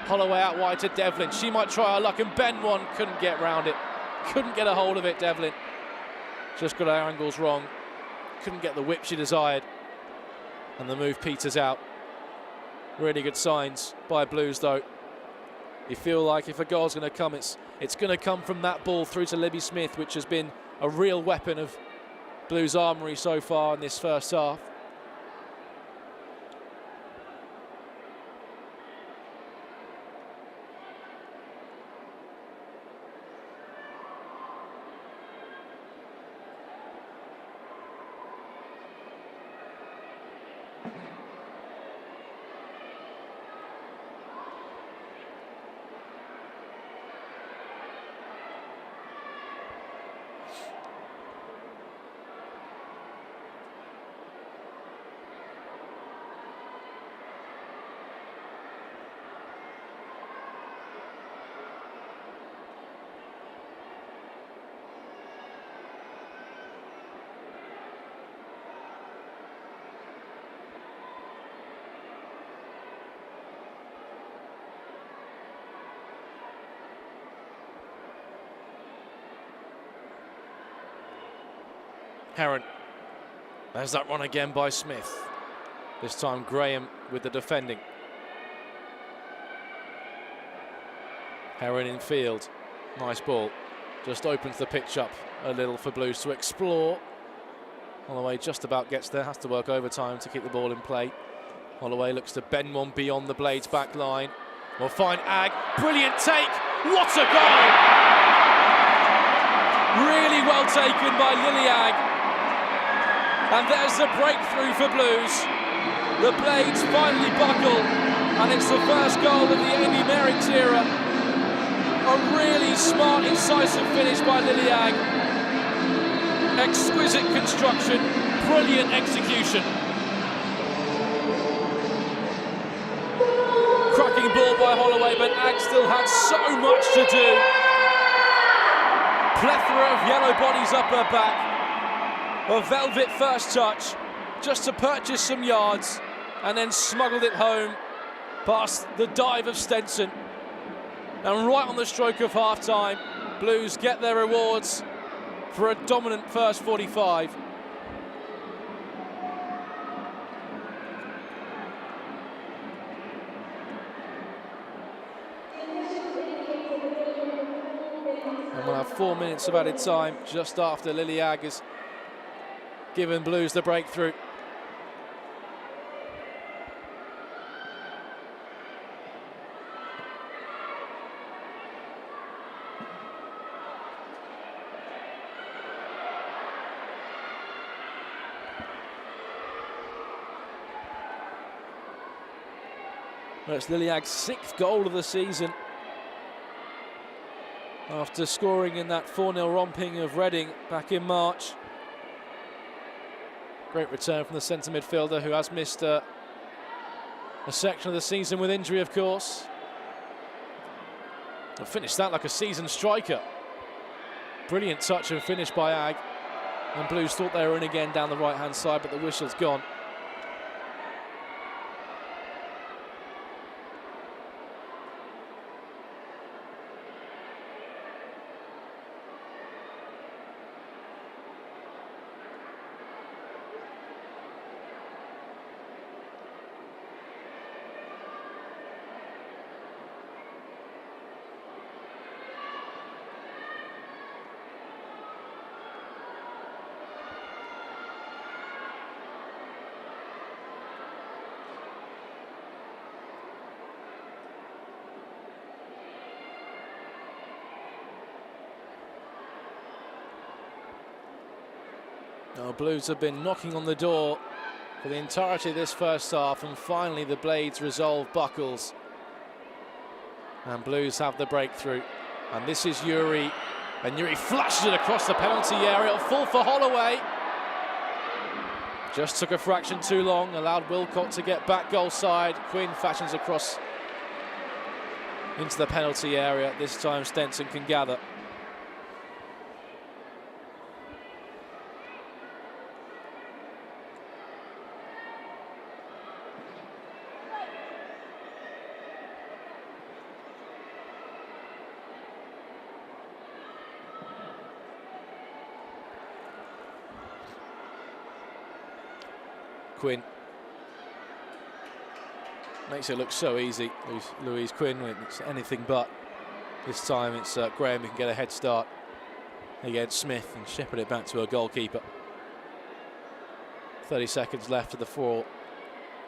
S5: Holloway out wide to Devlin. She might try her luck and Ben one. Couldn't get round it. Couldn't get a hold of it, Devlin. Just got her angles wrong. Couldn't get the whip she desired. And the move peters out. Really good signs by Blues, though. You feel like if a goal's going to come, it's going to come from that ball through to Libby Smith, which has been a real weapon of Blues' armoury so far in this first half. Heron. There's that run again by Smith. This time Graham with the defending. Heron in field. Nice ball. Just opens the pitch up a little for Blues to explore. Holloway just about gets there, has to work overtime to keep the ball in play. Holloway looks to bend one beyond the Blades back line. We'll find Ag. Brilliant take. What a goal! Really well taken by Lily Ag. And there's the breakthrough for Blues. The Blades finally buckle, and it's the first goal of the Amy Merricks era. A really smart, incisive finish by Lily Ag. Exquisite construction, brilliant execution. Cracking ball by Holloway, but Ag still had so much to do. Plethora of yellow bodies up her back. A velvet first touch, just to purchase some yards, and then smuggled it home past the dive of Stenson. And right on the stroke of half-time, Blues get their rewards for a dominant first 45. And we'll have 4 minutes of added time just after Lily Ag has given Blues the breakthrough. Well, it's Lily Ag's 6th goal of the season after scoring in that 4-0 romping of Reading back in March. Great return from the centre midfielder who has missed a section of the season with injury, of course. And finished that like a seasoned striker. Brilliant touch and finish by Ag. And Blues thought they were in again down the right-hand side, but the whistle's gone. Now, Blues have been knocking on the door for the entirety of this first half, and finally the Blades resolve buckles. And Blues have the breakthrough. And this is Yuri. And Yuri flashes it across the penalty area. It'll fall for Holloway. Just took a fraction too long, allowed Wilcott to get back goal side. Quinn fashions across into the penalty area. This time Stenson can gather. Quinn makes it look so easy. Louise Quinn, it's anything but. This time it's Graham who can get a head start against Smith and shepherd it back to a goalkeeper. 30 seconds left of the 4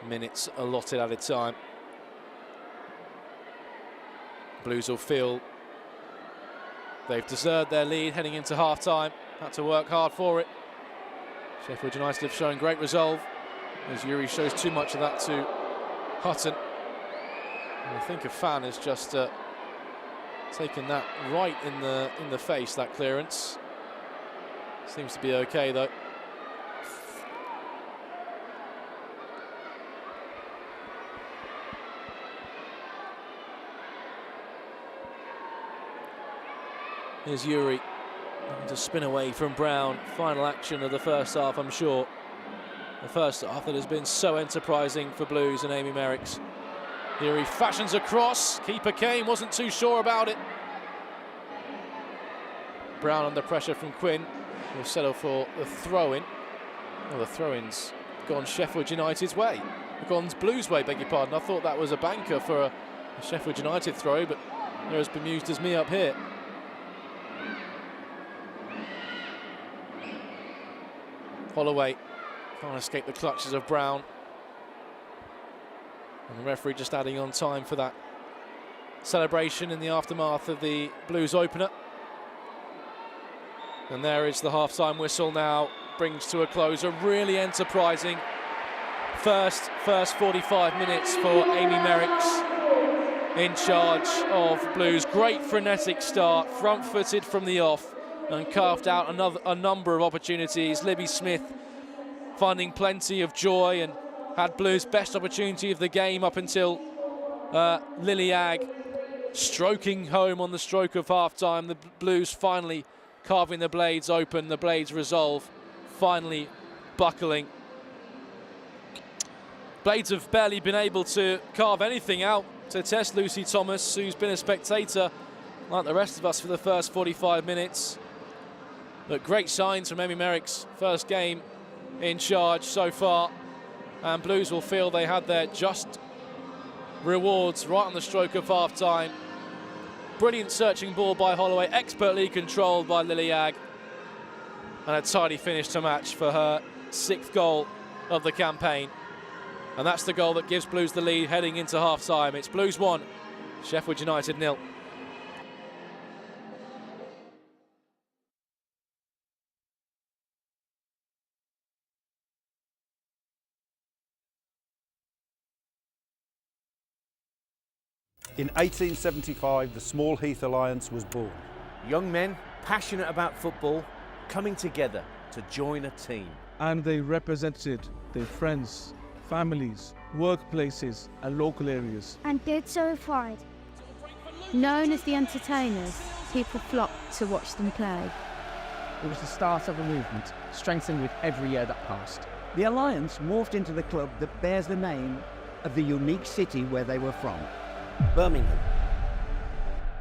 S5: minutes allotted added time. Blues will feel they've deserved their lead heading into half-time. Had to work hard for it. Sheffield United have shown great resolve, as Yuri shows too much of that to Hutton. And I think a fan has just taken that right in the face, that clearance. Seems to be okay though. Here's Yuri looking to spin away from Brown. Final action of the first half, I'm sure. The first half that has been so enterprising for Blues and Amy Merricks. Here he fashions across. Keeper Kane wasn't too sure about it. Brown under pressure from Quinn. will settle for the throw-in. Well, the throw-in's gone Sheffield United's way. Gone Blues' way, beg your pardon. I thought that was a banker for a Sheffield United throw, but they're as bemused as me up here. Holloway can't escape the clutches of Brown. And the referee just adding on time for that celebration in the aftermath of the Blues opener. And there is the half-time whistle now, brings to a close a really enterprising first 45 minutes for Amy Merricks in charge of Blues. Great frenetic start, front-footed from the off, and carved out a number of opportunities. Libby Smith finding plenty of joy and had Blues' best opportunity of the game up until Lily Agg stroking home on the stroke of half-time. The Blues finally carving the blades open, the blades resolve, finally buckling. Blades have barely been able to carve anything out to test Lucy Thomas, who's been a spectator like the rest of us for the first 45 minutes. But great signs from Amy Merrick's first game in charge so far, and Blues will feel they had their just rewards right on the stroke of half-time. Brilliant searching ball by Holloway, expertly controlled by Lily Agg, and a tidy finish to match for her 6th goal of the campaign. And that's the goal that gives Blues the lead heading into half-time. It's Blues 1, Sheffield United 0.
S7: In 1875, the Small Heath Alliance was born.
S8: Young men passionate about football coming together to join a team.
S9: And they represented their friends, families, workplaces and local areas.
S10: And did so with pride. Known as the entertainers, people flocked to watch them play.
S11: It was the start of a movement, strengthened with every year that passed. The Alliance morphed into the club that bears the name of the unique city where they were from.
S8: Birmingham.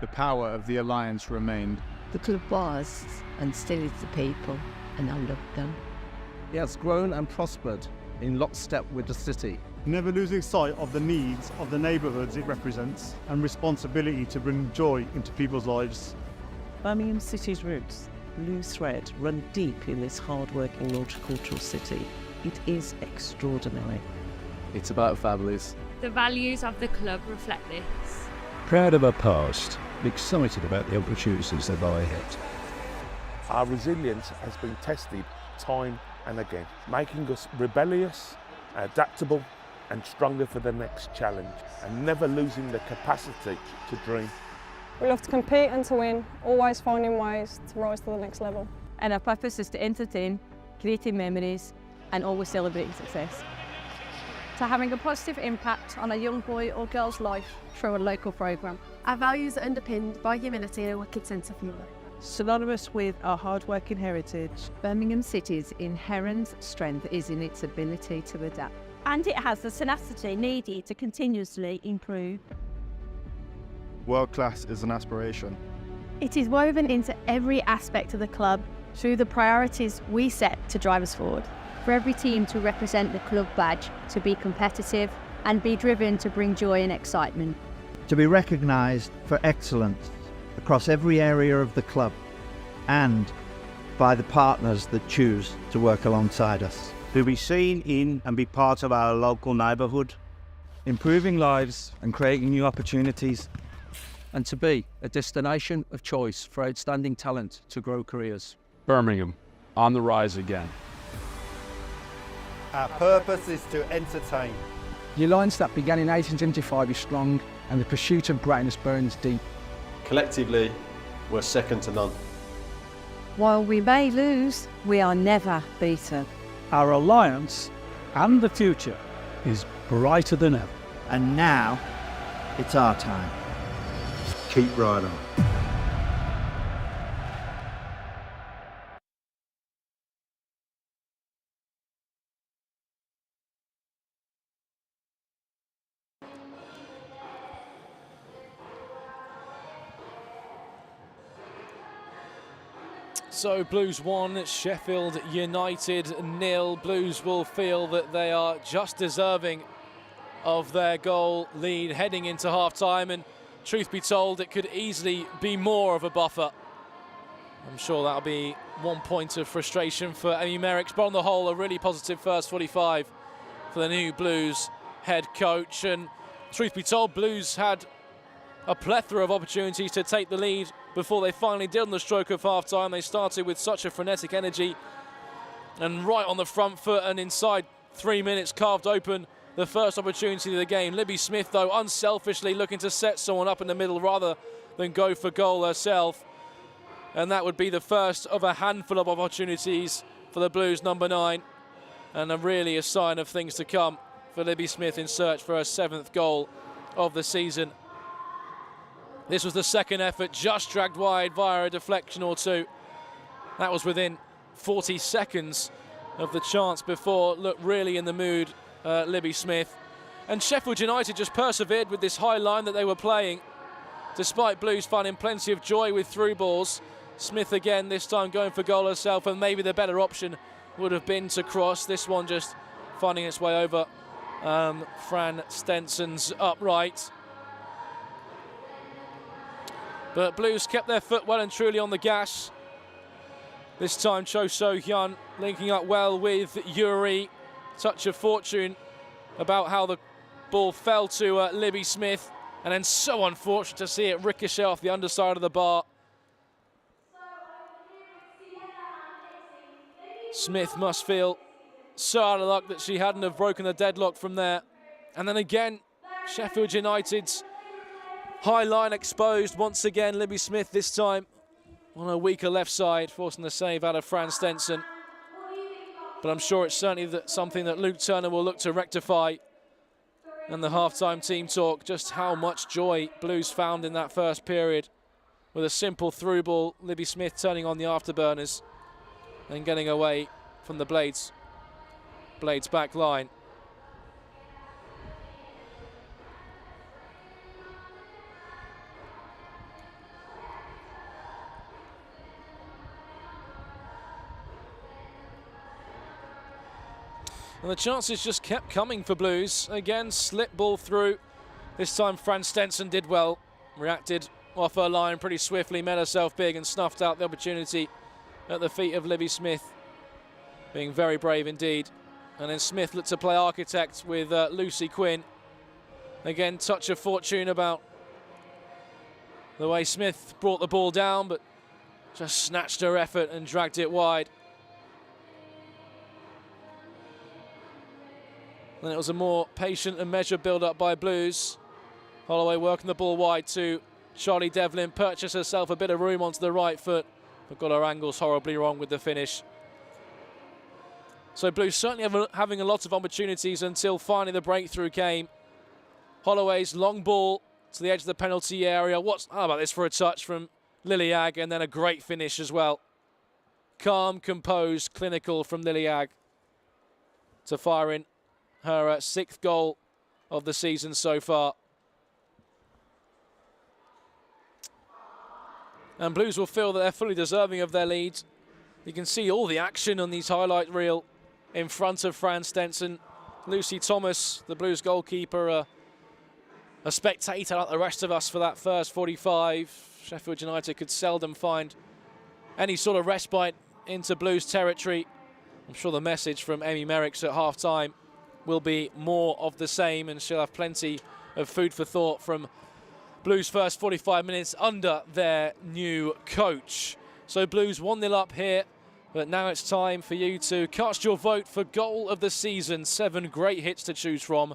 S12: The power of the Alliance remained.
S13: The club was, and still is, the people, and I love them.
S9: It has grown and prospered in lockstep with the city.
S14: Never losing sight of the needs of the neighbourhoods it represents and responsibility to bring joy into people's lives.
S15: Birmingham City's roots, blue thread, run deep in this hard-working multicultural city. It is extraordinary.
S16: It's about families.
S17: The values of the club reflect this.
S18: Proud of our past, excited about the opportunities that lie ahead.
S19: Our resilience has been tested time and again, making us rebellious, adaptable and stronger for the next challenge, and never losing the capacity to dream.
S20: We love to compete and to win, always finding ways to rise to the next level.
S21: And our purpose is to entertain, creating memories and always celebrating success.
S2: To having a positive impact on a young boy or girl's life through a local programme.
S22: Our values are underpinned by humility and a wicked sense of humour.
S15: Synonymous with our hard-working heritage,
S13: Birmingham City's inherent strength is in its ability to adapt.
S23: And it has the tenacity needed to continuously improve.
S12: World class is an aspiration.
S22: It is woven into every aspect of the club through the priorities we set to drive us forward.
S10: For every team to represent the club badge, to be competitive and be driven to bring joy and excitement.
S24: To be recognised for excellence across every area of the club and by the partners that choose to work alongside us.
S25: To be seen in and be part of our local neighbourhood.
S9: Improving lives and creating new opportunities.
S15: And to be a destination of choice for outstanding talent to grow careers.
S12: Birmingham, on the rise again.
S7: Our purpose is to entertain.
S11: The alliance that began in 1875 is strong, and the pursuit of greatness burns deep.
S16: Collectively, we're second to none.
S13: While we may lose, we are never beaten.
S18: Our alliance and the future is brighter than ever.
S24: And now, it's our time.
S18: Keep right on.
S1: So Blues 1, Sheffield United 0. Blues will feel that they are just deserving of their goal lead heading into half-time, and truth be told, it could easily be more of a buffer. I'm sure that'll be 1 point of frustration for Amy Merricks, but on the whole, a really positive first 45 for the new Blues head coach. And truth be told, Blues had a plethora of opportunities to take the lead before they finally did on the stroke of half-time. They started with such a frenetic energy and right on the front foot, and inside 3 minutes carved open the first opportunity of the game. Libby Smith, though, unselfishly looking to set someone up in the middle rather than go for goal herself. And that would be the first of a handful of opportunities for the Blues number 9, and really a sign of things to come for Libby Smith in search for her 7th goal of the season. This was the second effort, just dragged wide via a deflection or two. That was within 40 seconds of the chance before. Looked really in the mood, Libby Smith. And Sheffield United just persevered with this high line that they were playing, despite Blues finding plenty of joy with through balls. Smith again, this time going for goal herself, and maybe the better option would have been to cross. This one just finding its way over Fran Stenson's upright. But Blues kept their foot well and truly on the gas. This time Cho So-hyun linking up well with Yuri. Touch of fortune about how the ball fell to Libby Smith, and then so unfortunate to see it ricochet off the underside of the bar. Smith must feel so out of luck that she hadn't have broken the deadlock from there. And then again, Sheffield United's high line exposed once again. Libby Smith this time on a weaker left side, forcing the save out of Fran Stenson. But I'm sure it's certainly something that Luke Turner will look to rectify. And the half-time team talk, just how much joy Blues found in that first period. With a simple through ball, Libby Smith turning on the afterburners and getting away from the Blades back line. And the chances just kept coming for Blues. Again, slip ball through. This time Fran Stenson did well. Reacted off her line pretty swiftly, made herself big and snuffed out the opportunity at the feet of Libby Smith. Being very brave indeed. And then Smith looked to play architect with Lucy Quinn. Again, touch of fortune about the way Smith brought the ball down, but just snatched her effort and dragged it wide. Then it was a more patient and measured build-up by Blues. Holloway working the ball wide to Charlie Devlin, purchased herself a bit of room onto the right foot, but got her angles horribly wrong with the finish. So Blues certainly having a lot of opportunities until finally the breakthrough came. Holloway's long ball to the edge of the penalty area. How about this for a touch from Lily Agg, and then a great finish as well. Calm, composed, clinical from Lily Agg to fire in her 6th goal of the season so far. And Blues will feel that they're fully deserving of their lead. You can see all the action on these highlight reel in front of Fran Stenson. Lucy Thomas, the Blues goalkeeper, a spectator like the rest of us for that first 45. Sheffield United could seldom find any sort of respite into Blues territory. I'm sure the message from Amy Merricks at half-time will be more of the same, and she'll have plenty of food for thought from Blues' first 45 minutes under their new coach. So Blues 1-0 up here, but now it's time for you to cast your vote for goal of the season. 7 great hits to choose from.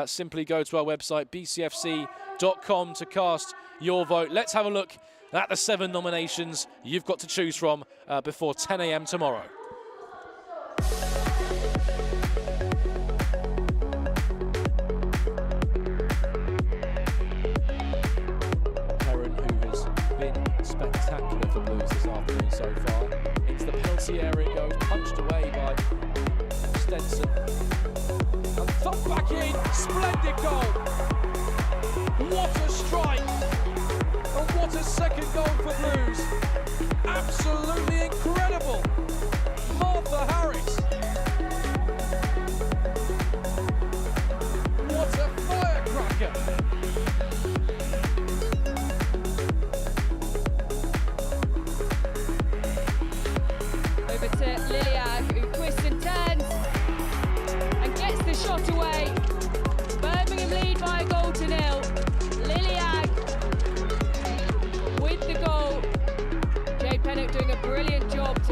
S1: Simply go to our website, bcfc.com, to cast your vote. Let's have a look at the 7 nominations you've got to choose from before 10 a.m. tomorrow. Spectacular for Blues this afternoon so far. Into the penalty area it goes, punched away by Stenson. And thumped back in, splendid goal. What a strike. And what a second goal for Blues. Absolutely incredible.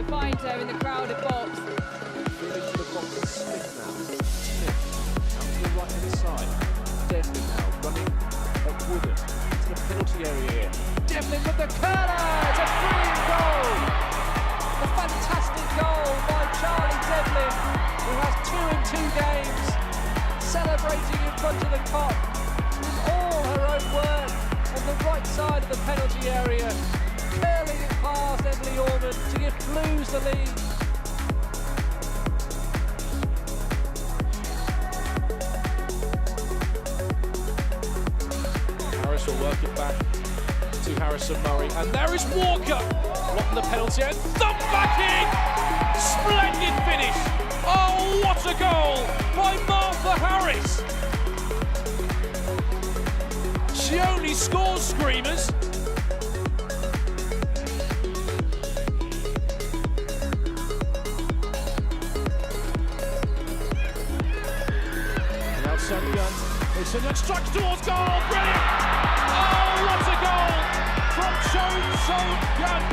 S3: to find her in the crowded box.
S4: Feeling to the box of Smith now. Smith out to the right hand side. Devlin now running at Woodwork into the penalty area here.
S1: Devlin with the curler. It's a brilliant goal. A fantastic goal by Charlie Devlin, who has 2 in 2 games, celebrating in front of the Kop with all her own work on the right side of the penalty area, curling it past Emily Ormond to give Blues the lead. Harris will work it back to Harrison Murray, and there is Walker blocking the penalty and thump back in. Splendid finish. Oh, what a goal by Martha Harris. She only scores screamers. Now Sunyoung. Sunyoung strikes towards goal. Brilliant. Oh, what a goal from Cho Sung-Young.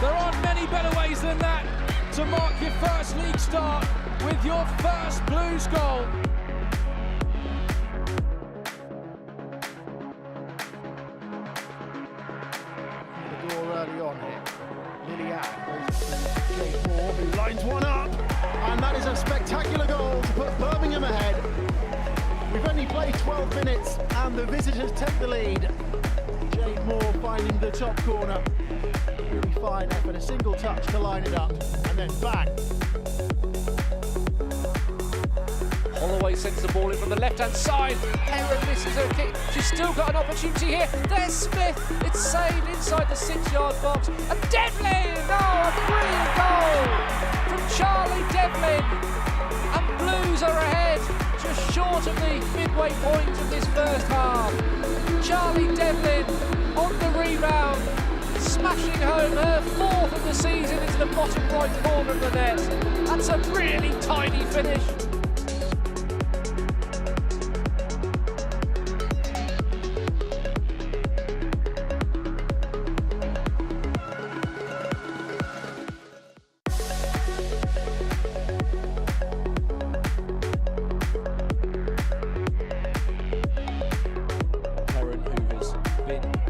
S1: There aren't many better ways than that to mark your first league start with your first Blues goal.
S5: The door early on here. Lilian goes to Jake Moore, who lines one up, and that is a spectacular goal to put Birmingham ahead. We've only played 12 minutes, and the visitors take the lead. Jake Moore finding the top corner. Really fine effort, a single touch to line it up, and then bang.
S1: Holloway sends the ball in from the left-hand side. Heron misses her kick. She's still got an opportunity here. There's Smith. It's saved inside the 6-yard box. And Devlin! Oh, a brilliant goal from Charlie Devlin. And Blues are ahead, just short of the midway point of this first half. Charlie Devlin on the rebound, smashing home her 4th of the season into the bottom right corner of the net. That's a really tiny finish.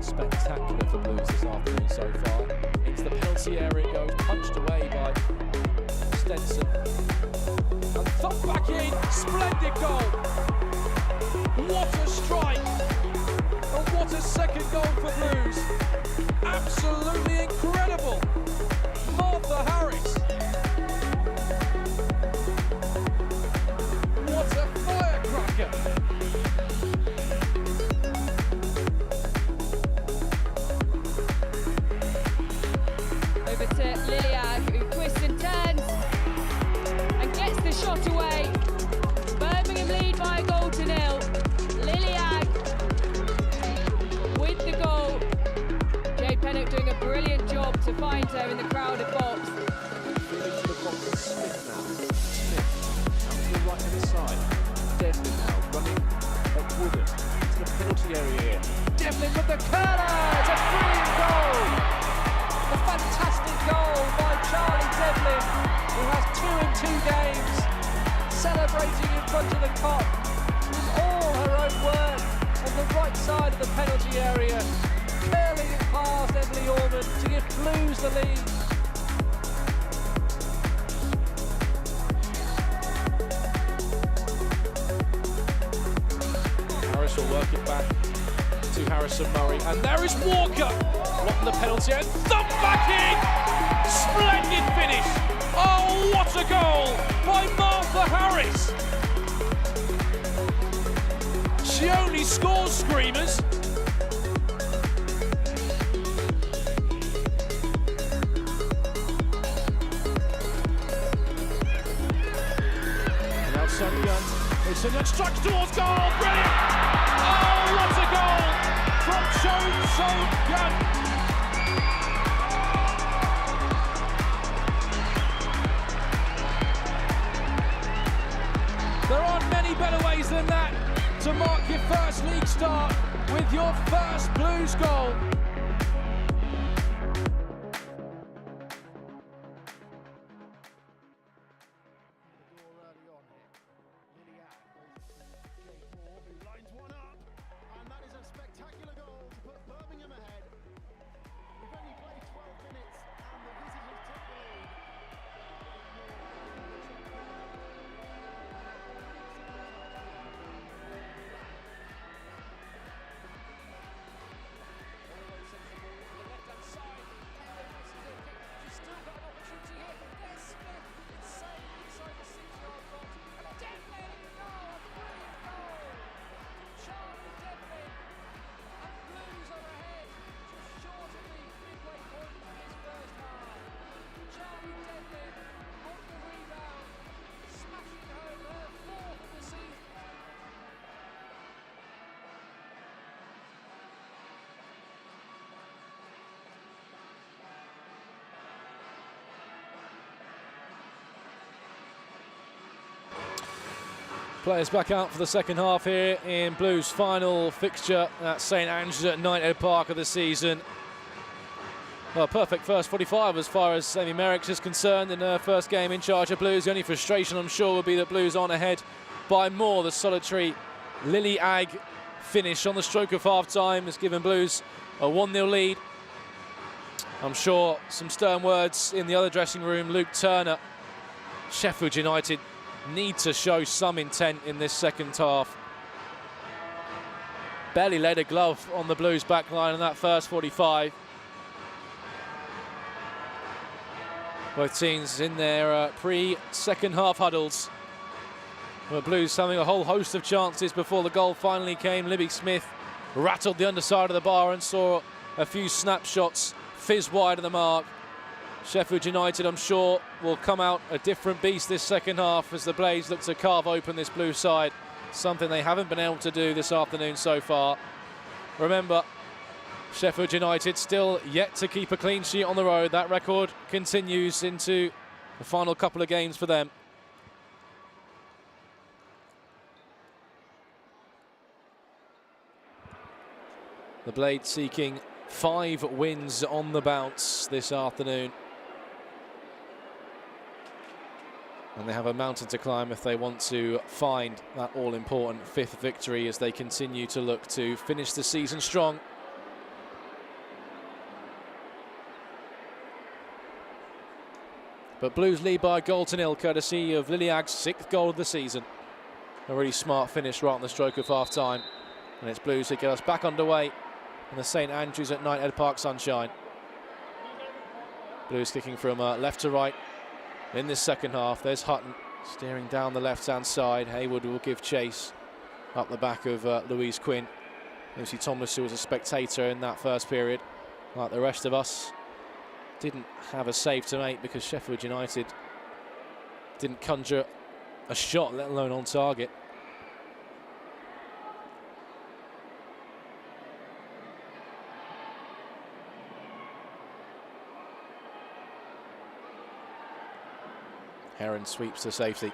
S1: Spectacular for Blues this afternoon so far. Into the penalty area goes, punched away by Stenson. And thumped back in, splendid goal. What a strike. And what a second goal for Blues. Absolutely incredible. Martha Harris. What a firecracker.
S3: Over to Liliag, who twists and turns and gets the shot away. Birmingham lead by a goal to 0. Liliag with the goal. Jay Pennock doing a brilliant job to find her in the crowded box.
S4: Feeling to the box of Smith now. Smith out to the right hand side. Devlin now running at Woodwork into the penalty area here.
S1: Devlin with the curler. It's a brilliant goal. A fantastic goal by Charlie Devlin, who has 2 in 2 games, celebrating in front of the Kop with all her own work on the right side of the penalty area, curling it past Emily Ormond to give Blues the lead. Harris will work it back to Harrison Murray, and there is Walker blocking the penalty and thump back in. Splendid finish. Oh, what a goal by Martha Harris. She only scores screamers. Now Sunyoung strikes towards goal. Brilliant. Oh, what a goal from Cho Sung-Young. There aren't many better ways than that to mark your first league start with your first Blues goal.
S5: Lines one up, and that is a spectacular goal to put Birmingham ahead. We've only played 12 minutes, and the visitors took the lead.
S1: Players back out for the second half here in Blues' final fixture at St Andrews at Knighthead Park of the season. Well, perfect first 45 as far as Amy Merricks is concerned in her first game in charge of Blues. The only frustration, I'm sure, would be that Blues aren't ahead by more. The solitary Lily Agg finish on the stroke of half-time has given Blues a 1-0 lead. I'm sure some stern words in the other dressing room. Luke Turner, Sheffield United need to show some intent in this second half. Barely laid a glove on the Blues back line in that first 45. Both teams in their pre-second half huddles. The Blues having a whole host of chances before the goal finally came. Libby Smith rattled the underside of the bar and saw a few snapshots fizz wide of the mark. Sheffield United, I'm sure, will come out a different beast this second half as the Blades look to carve open this Blue side, something they haven't been able to do this afternoon so far. Remember, Sheffield United still yet to keep a clean sheet on the road. That record continues into the final couple of games for them. The Blades seeking 5 wins on the bounce this afternoon. And they have a mountain to climb if they want to find that all-important 5th victory as they continue to look to finish the season strong. But Blues lead by a goal to nil, courtesy of Lily Agg's 6th goal of the season. A really smart finish right on the stroke of half-time. And it's Blues who get us back underway in the St Andrews at Knighthead Park sunshine. Blues kicking from left to right in this second half. There's Hutton steering down the left-hand side. Haywood will give chase up the back of Louise Quinn. Lucy Thomas, who was a spectator in that first period, like the rest of us, didn't have a save to make because Sheffield United didn't conjure a shot, let alone on target. Heron sweeps to safety.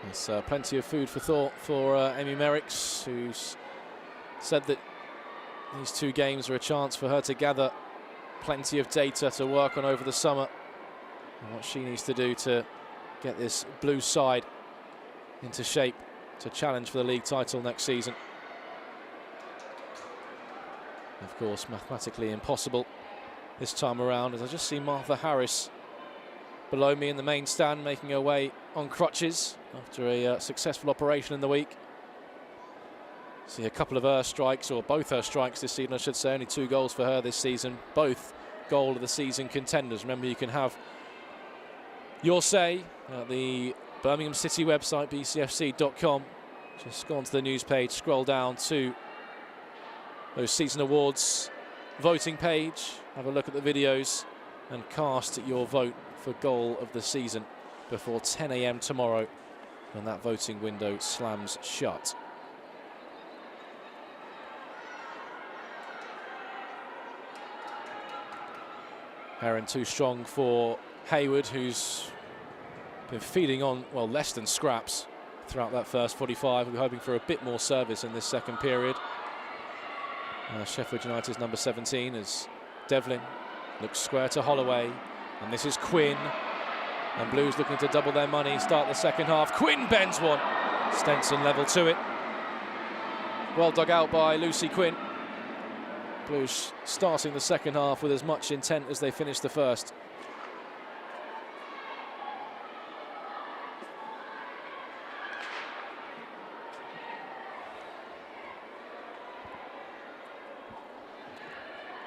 S1: There's plenty of food for thought for Amy Merricks, who's said that these 2 games are a chance for her to gather plenty of data to work on over the summer and what she needs to do to get this Blue side into shape to challenge for the league title next season. Of course, mathematically impossible this time around, as I just see Martha Harris below me in the main stand making her way on crutches after a successful operation in the week. See a couple of her strikes, or both her strikes this season, I should say. Only 2 goals for her this season, both goal of the season contenders. Remember, you can have your say at the Birmingham City website, bcfc.com. Just go onto the news page, scroll down to those season awards voting page, have a look at the videos and cast your vote for goal of the season before 10 AM tomorrow when that voting window slams shut. Heron too strong for Hayward, who's been feeding on, well, less than scraps throughout that first 45. We're hoping for a bit more service in this second period. Sheffield United's number 17 as Devlin looks square to Holloway, and this is Quinn. And Blues looking to double their money, start the second half. Quinn bends one. Stenson level to it. Well dug out by Lucy Quinn. Blues starting the second half with as much intent as they finished the first.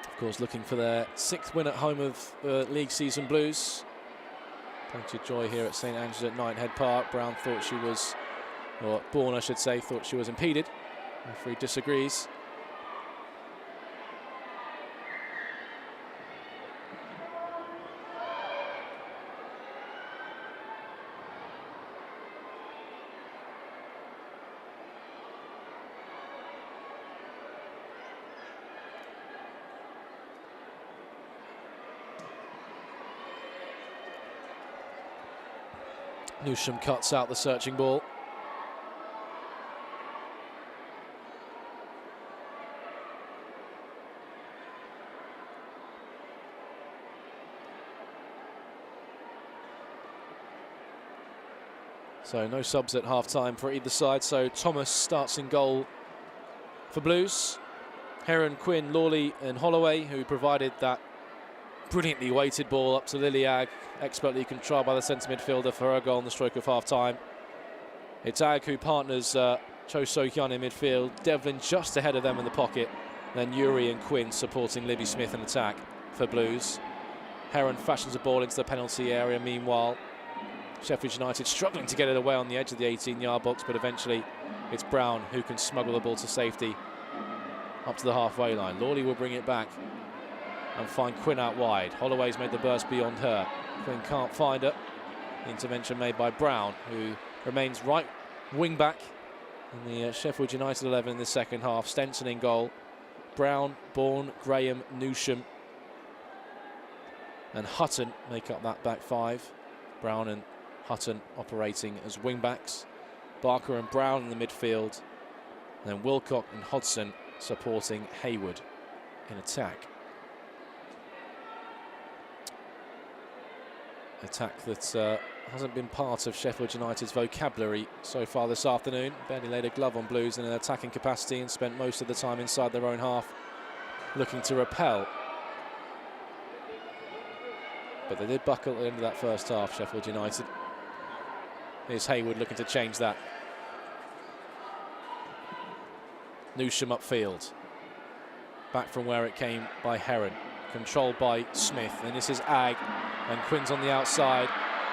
S1: Of course, looking for their 6th win at home of league season Blues. Plenty of joy here at St Andrews at Knighthead Park. Brown thought she was, or Bourne I should say, thought she was impeded. Referee disagrees. Newsham cuts out the searching ball. So no subs at half-time for either side, so Thomas starts in goal for Blues. Heron, Quinn, Lawley and Holloway, who provided that brilliantly weighted ball up to Liliag, expertly controlled by the centre midfielder for her goal in the stroke of half-time. It's Ag who partners Cho So-hyun in midfield, Devlin just ahead of them in the pocket, then Yuri and Quinn supporting Libby Smith in attack for Blues. Heron fashions a ball into the penalty area. Meanwhile, Sheffield United struggling to get it away on the edge of the 18-yard box, but eventually it's Brown who can smuggle the ball to safety up to the halfway line. Lawley will bring it back and find Quinn out wide. Holloway's made the burst beyond her. Quinn can't find her. Intervention made by Brown, who remains right wing back in the Sheffield United 11 in the second half. Stenson in goal. Brown, Bourne, Graham, Newsham and Hutton make up that back five. Brown and Hutton operating as wing backs. Barker and Brown in the midfield. And then Wilcock and Hodgson supporting Hayward in attack. Attack that hasn't been part of Sheffield United's vocabulary so far this afternoon. Barely laid a glove on Blues in an attacking capacity and spent most of the time inside their own half looking to repel. But they did buckle at the end of that first half, Sheffield United. Here's Hayward looking to change that. Newsham upfield. Back from where it came by Heron. Controlled by Smith, and this is Ag, and Quinn's on the outside,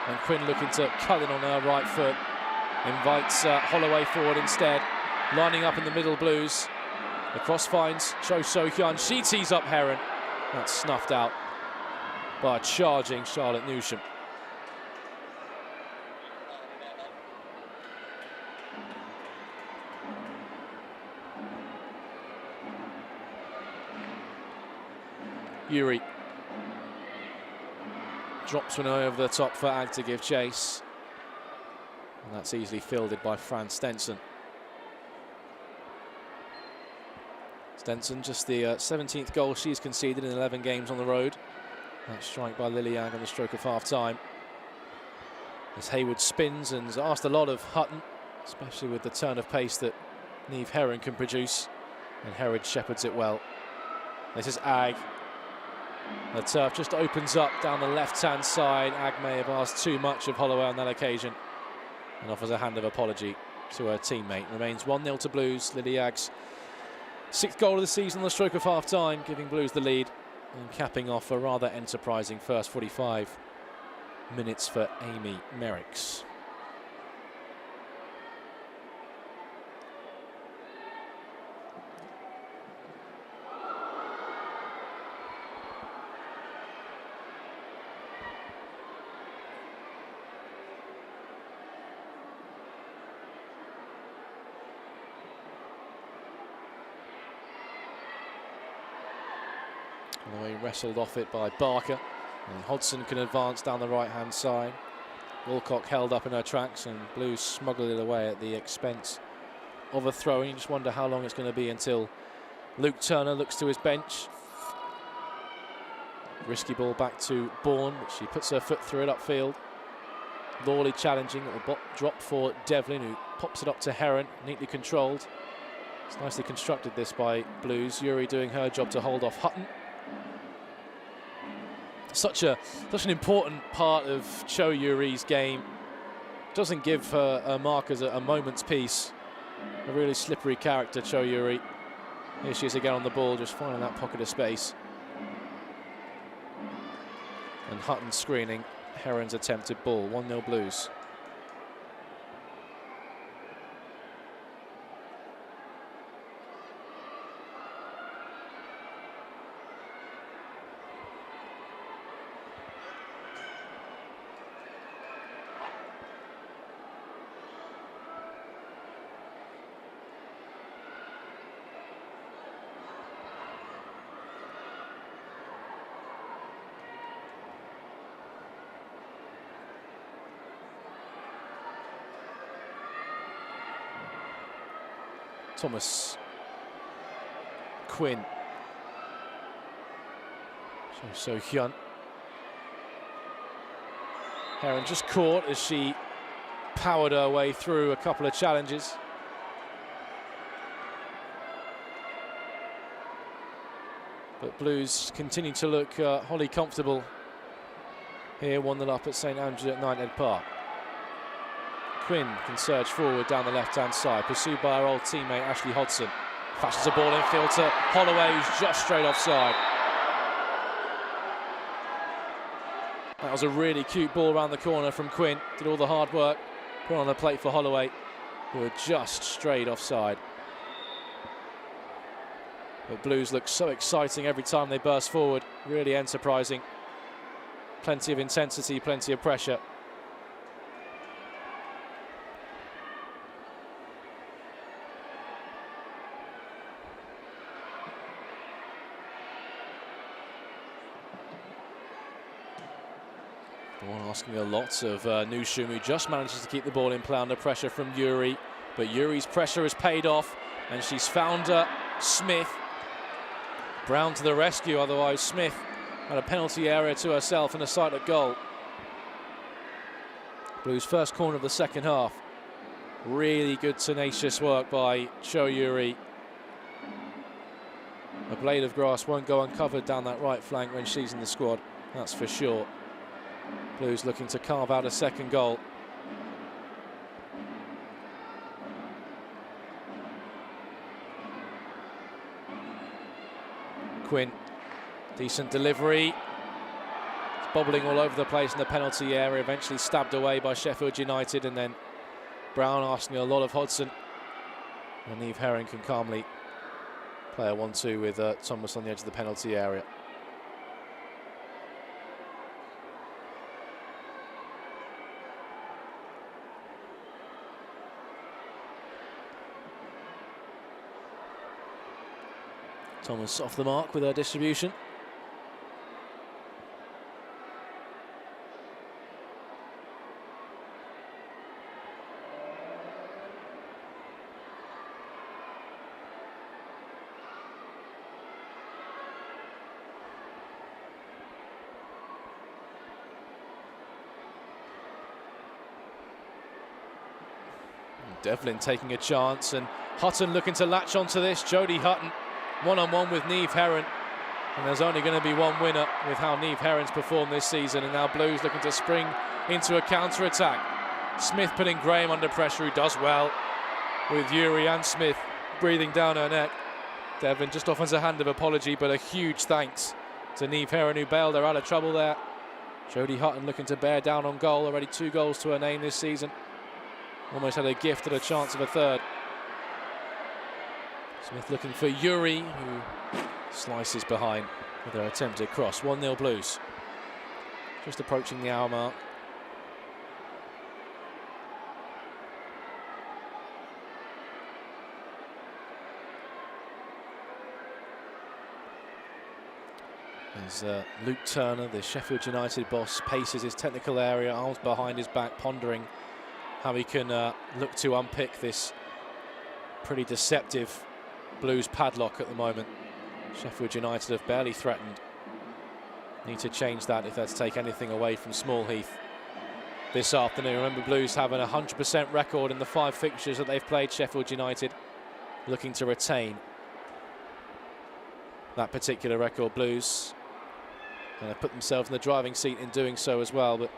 S1: and Quinn looking to cut in on her right foot, invites Holloway forward instead, lining up in the middle. Blues. The cross finds Cho So-hyun, she tees up Heron, that's snuffed out by a charging Charlotte Newsham. Yuri drops one over the top for Ag to give chase, and that's easily fielded by Fran Stenson. Stenson, just the 17th goal she's conceded in 11 games on the road. That strike by Liliag on the stroke of half-time. As Hayward spins and has asked a lot of Hutton, especially with the turn of pace that Niamh Heron can produce, and Heron shepherds it well. This is Ag. The turf just opens up down the left-hand side. Ag may have asked too much of Holloway on that occasion and offers a hand of apology to her teammate. Remains 1-0 to Blues. Liliag's 6th goal of the season on the stroke of half-time, giving Blues the lead and capping off a rather enterprising first 45 minutes for Amy Merricks. Holloway wrestled off it by Barker. And Hodgson can advance down the right-hand side. Wilcock held up in her tracks, and Blues smuggled it away at the expense of a throw. You just wonder how long it's going to be until Luke Turner looks to his bench. Risky ball back to Bourne, but she puts her foot through it upfield. Lawley challenging, little drop for Devlin, who pops it up to Heron, neatly controlled. It's nicely constructed, this by Blues. Yuri doing her job to hold off Hutton. Such an important part of Cho Yuri's game. Doesn't give her a mark as a moment's peace. A really slippery character, Cho Yuri. Here she is again on the ball, just finding that pocket of space. And Hutton screening Heron's attempted ball. 1-0 Blues. Thomas, Quinn, So Hyun. Heron just caught as she powered her way through a couple of challenges. But Blues continue to look wholly comfortable here, 1-0 up at St Andrews at Knighthead Park. Quinn can surge forward down the left-hand side, pursued by her old teammate Ashley Hodgson. Flashes a ball infield to Holloway, who's just straight offside. That was a really cute ball around the corner from Quinn. Did all the hard work, put on the plate for Holloway, who were just straight offside. But Blues look so exciting every time they burst forward, really enterprising. Plenty of intensity, plenty of pressure. Asking a lot of Nushum, who just manages to keep the ball in play under pressure from Yuri. But Yuri's pressure has paid off, and she's found Smith. Brown to the rescue, otherwise Smith had a penalty area to herself and a sight at goal. Blues' first corner of the second half. Really good tenacious work by Cho Yuri. A blade of grass won't go uncovered down that right flank when she's in the squad, that's for sure. Blues looking to carve out a second goal. Quinn, decent delivery. It's bobbling all over the place in the penalty area, eventually stabbed away by Sheffield United, and then Brown asking a lot of Hodgson. And Eve Herring can calmly play a 1-2 with Thomas on the edge of the penalty area. Thomas off the mark with her distribution. Devlin taking a chance, and Hutton looking to latch onto this. Jodie Hutton one-on-one with Niamh Heron, and there's only going to be one winner with how Niamh Heron's performed this season, and now Blues looking to spring into a counter-attack. Smith putting Graham under pressure, who does well, with Yuri and Smith breathing down her neck. Devlin just offers a hand of apology, but a huge thanks to Niamh Heron, who bailed her out of trouble there. Jodie Hutton looking to bear down on goal, already 2 goals to her name this season. Almost had a gift at a chance of a third. Smith looking for Yuri, who slices behind with her attempted cross. 1-0 Blues. Just approaching the hour mark. As Luke Turner, the Sheffield United boss, paces his technical area, arms behind his back, pondering how he can look to unpick this pretty deceptive Blues padlock at the moment. Sheffield United have barely threatened. Need to change that if they're to take anything away from Small Heath this afternoon. Remember, Blues have an 100% record in the 5 fixtures that they've played Sheffield United, looking to retain that particular record. Blues, and they've put themselves in the driving seat in doing so as well. But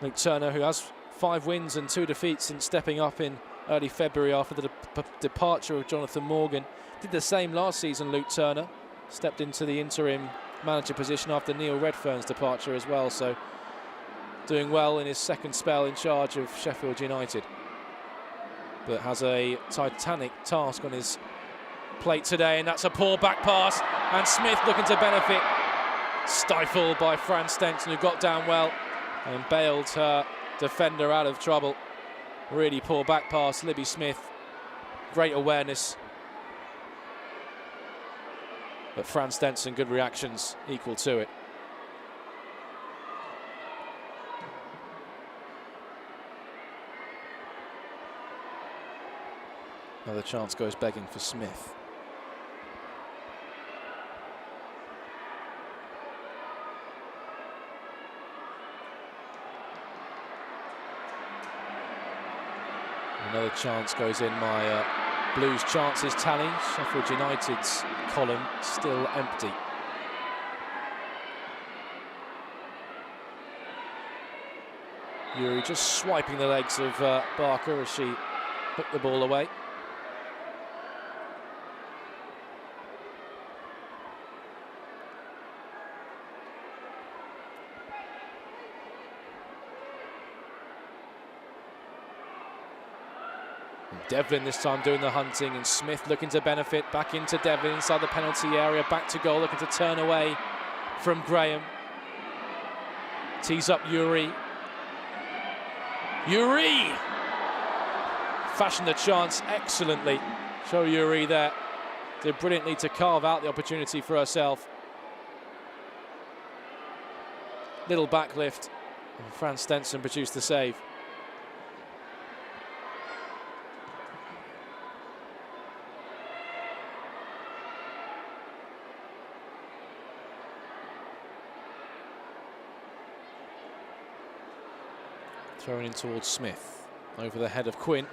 S1: Luke Turner, who has 5 wins and 2 defeats since stepping up in early February after the departure of Jonathan Morgan, did the same last season. Luke Turner stepped into the interim manager position after Neil Redfern's departure as well, so doing well in his second spell in charge of Sheffield United, but has a titanic task on his plate today, and that's a poor back pass, and Smith looking to benefit, stifled by Fran Stenson, who got down well and bailed her defender out of trouble. Really poor back pass, Libby Smith, great awareness, but Fran Stenson, good reactions, equal to it. Another chance goes begging for Smith. Another chance goes in my Blues chances tally. Sheffield United's column still empty. Yuri just swiping the legs of Barker as she hooked the ball away. Devlin this time doing the hunting, and Smith looking to benefit. Back into Devlin inside the penalty area, back to goal, looking to turn away from Graham. Tees up Yuri. Yuri! Fashioned the chance excellently. Show Yuri there. Did brilliantly to carve out the opportunity for herself. Little backlift, and Fran Stenson produced the save. Thrown in towards Smith, over the head of Quinn.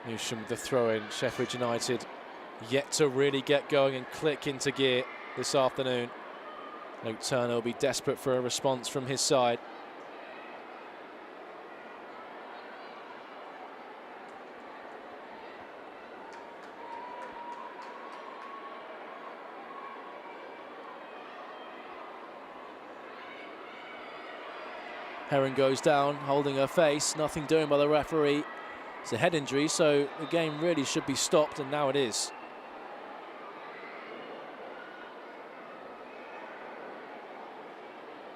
S1: Newsham with the throw in. Sheffield United yet to really get going and click into gear this afternoon. Luke Turner will be desperate for a response from his side. Heron goes down, holding her face, nothing doing by the referee. It's a head injury, so the game really should be stopped, and now it is.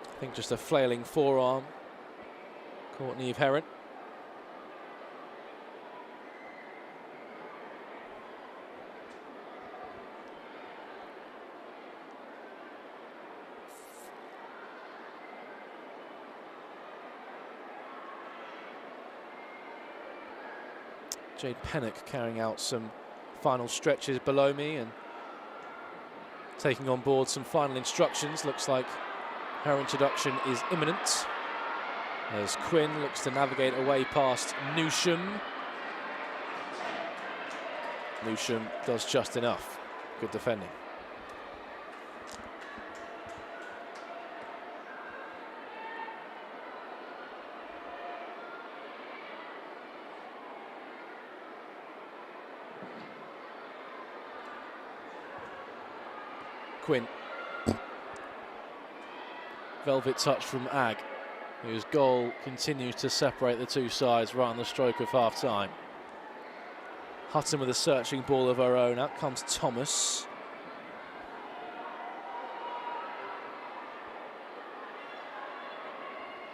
S1: I think just a flailing forearm caught Niamh Heron. Jade Pennock carrying out some final stretches below me and taking on board some final instructions. Looks like her introduction is imminent, as Quinn looks to navigate away past Newsham. Newsham does just enough. Good defending. Quinn. Velvet touch from Ag, whose goal continues to separate the two sides right on the stroke of half-time. Hutton with a searching ball of her own. Out comes Thomas.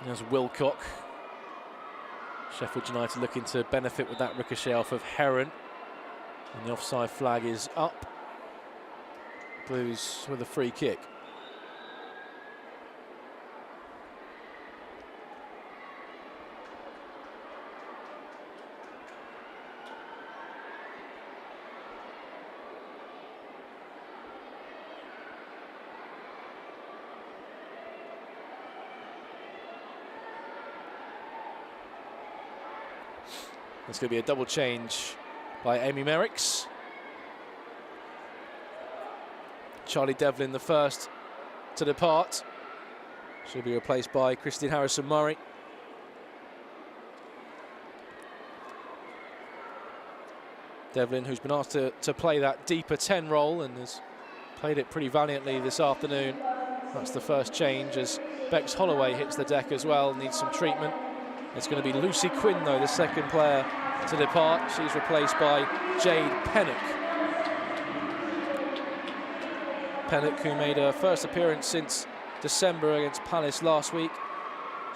S1: There's Wilcock. Sheffield United looking to benefit with that ricochet off of Heron. And the offside flag is up. Blues with a free kick. It's going to be a double change by Amy Merricks. Charlie Devlin, the first to depart. She'll be replaced by Christine Harrison-Murray. Devlin, who's been asked to play that deeper 10 role and has played it pretty valiantly this afternoon. That's the first change as Bex Holloway hits the deck as well, needs some treatment. It's going to be Lucy Quinn, though, the second player to depart. She's replaced by Jade Pennock. Pennock, who made her first appearance since December against Palace last week.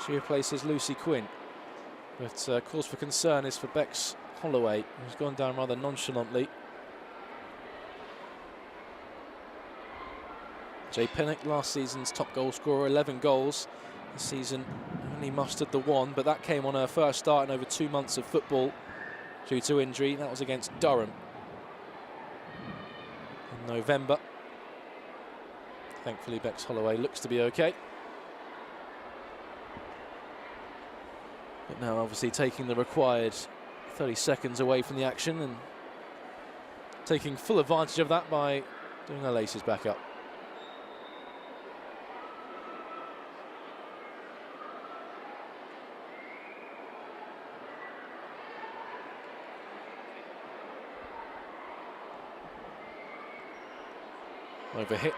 S1: She replaces Lucy Quinn. But cause for concern is for Bex Holloway, who's gone down rather nonchalantly. Jade Pennock, last season's top goal scorer, 11 goals. This season only mustered the one, but that came on her first start in over 2 months of football due to injury. That was against Durham in November. Thankfully, Bex Holloway looks to be okay. But now obviously taking the required 30 seconds away from the action and taking full advantage of that by doing her laces back up. Overhit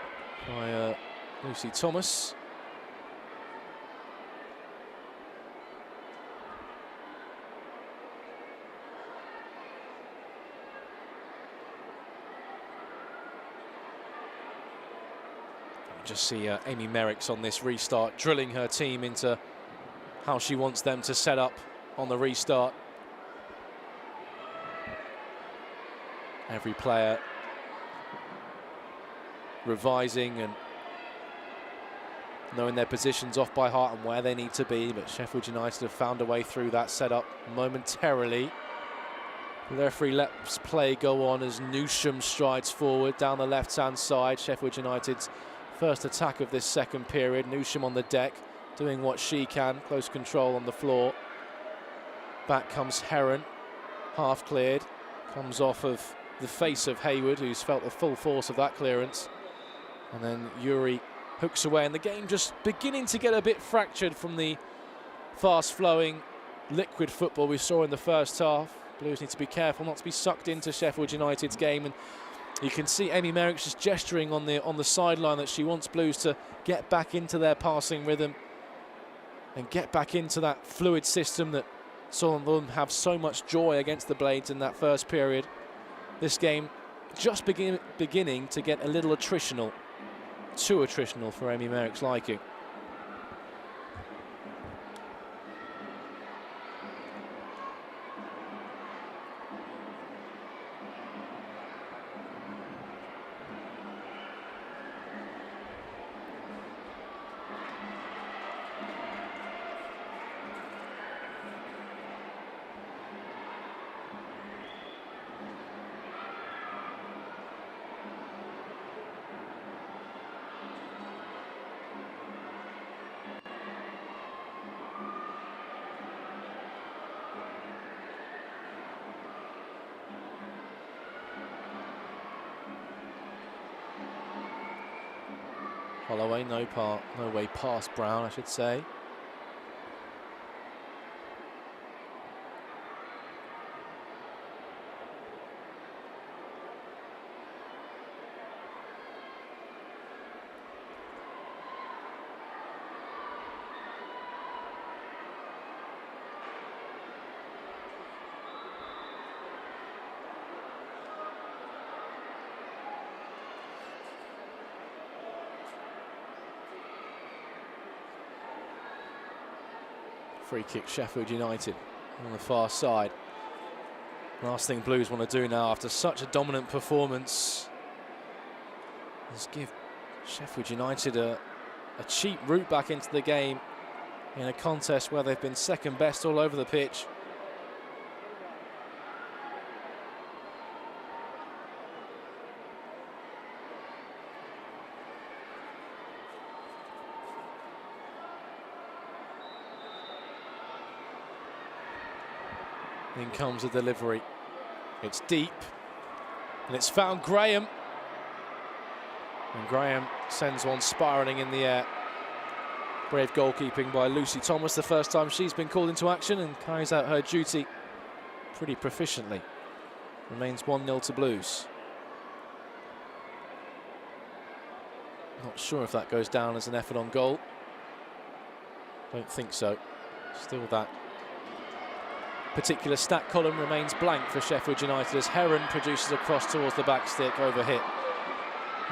S1: by Lucy Thomas. Just see Amy Merricks on this restart, drilling her team into how she wants them to set up on the restart. Every player revising and knowing their positions off by heart and where they need to be, but Sheffield United have found a way through that setup momentarily. The referee lets play go on as Newsham strides forward down the left-hand side. Sheffield United's first attack of this second period. Newsham on the deck, doing what she can, close control on the floor. Back comes Heron, half cleared, comes off of the face of Hayward, who's felt the full force of that clearance. And then Yuri hooks away, and the game just beginning to get a bit fractured from the fast-flowing liquid football we saw in the first half. Blues need to be careful not to be sucked into Sheffield United's game, and you can see Amy Merricks just gesturing on the sideline that she wants Blues to get back into their passing rhythm and get back into that fluid system that saw them have so much joy against the Blades in that first period. This game just beginning to get a little attritional. Too attritional for Amy Merrick's liking. Holloway, no way past Brown, I should say. Free kick Sheffield United on the far side. Last thing Blues want to do now after such a dominant performance is give Sheffield United a cheap route back into the game in a contest where they've been second best all over the pitch. In comes the delivery. It's deep, and it's found Graham. And Graham sends one spiralling in the air. Brave goalkeeping by Lucy Thomas, the first time she's been called into action, and carries out her duty pretty proficiently. Remains 1-0 to Blues. Not sure if that goes down as an effort on goal. Don't think so. Still that particular stat column remains blank for Sheffield United as Heron produces a cross towards the back stick, over hit.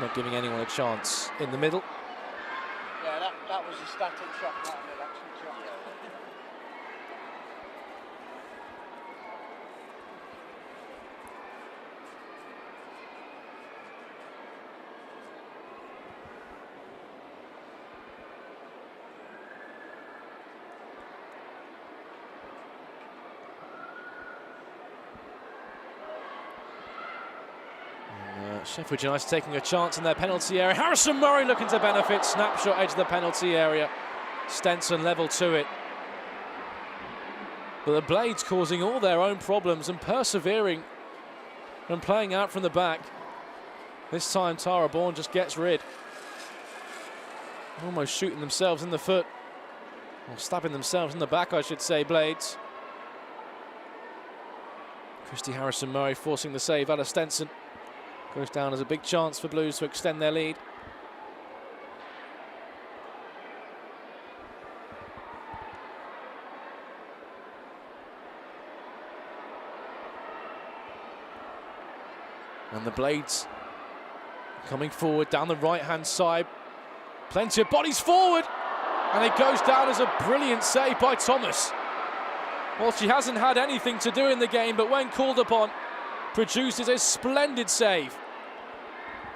S1: Not giving anyone a chance in the middle.
S5: Yeah, that was a static shot, not an electric shot.
S1: Sheffield United taking a chance in their penalty area. Harrison Murray looking to benefit. Snapshot edge of the penalty area. Stenson level to it. But the Blades causing all their own problems and persevering and playing out from the back. This time Tara Bourne just gets rid. Almost shooting themselves in the foot. Or stabbing themselves in the back, I should say, Blades. Christy Harrison Murray forcing the save out of Stenson. Goes down as a big chance for Blues to extend their lead. And the Blades coming forward down the right-hand side. Plenty of bodies forward. And it goes down as a brilliant save by Thomas. Well, she hasn't had anything to do in the game, but when called upon, produces a splendid save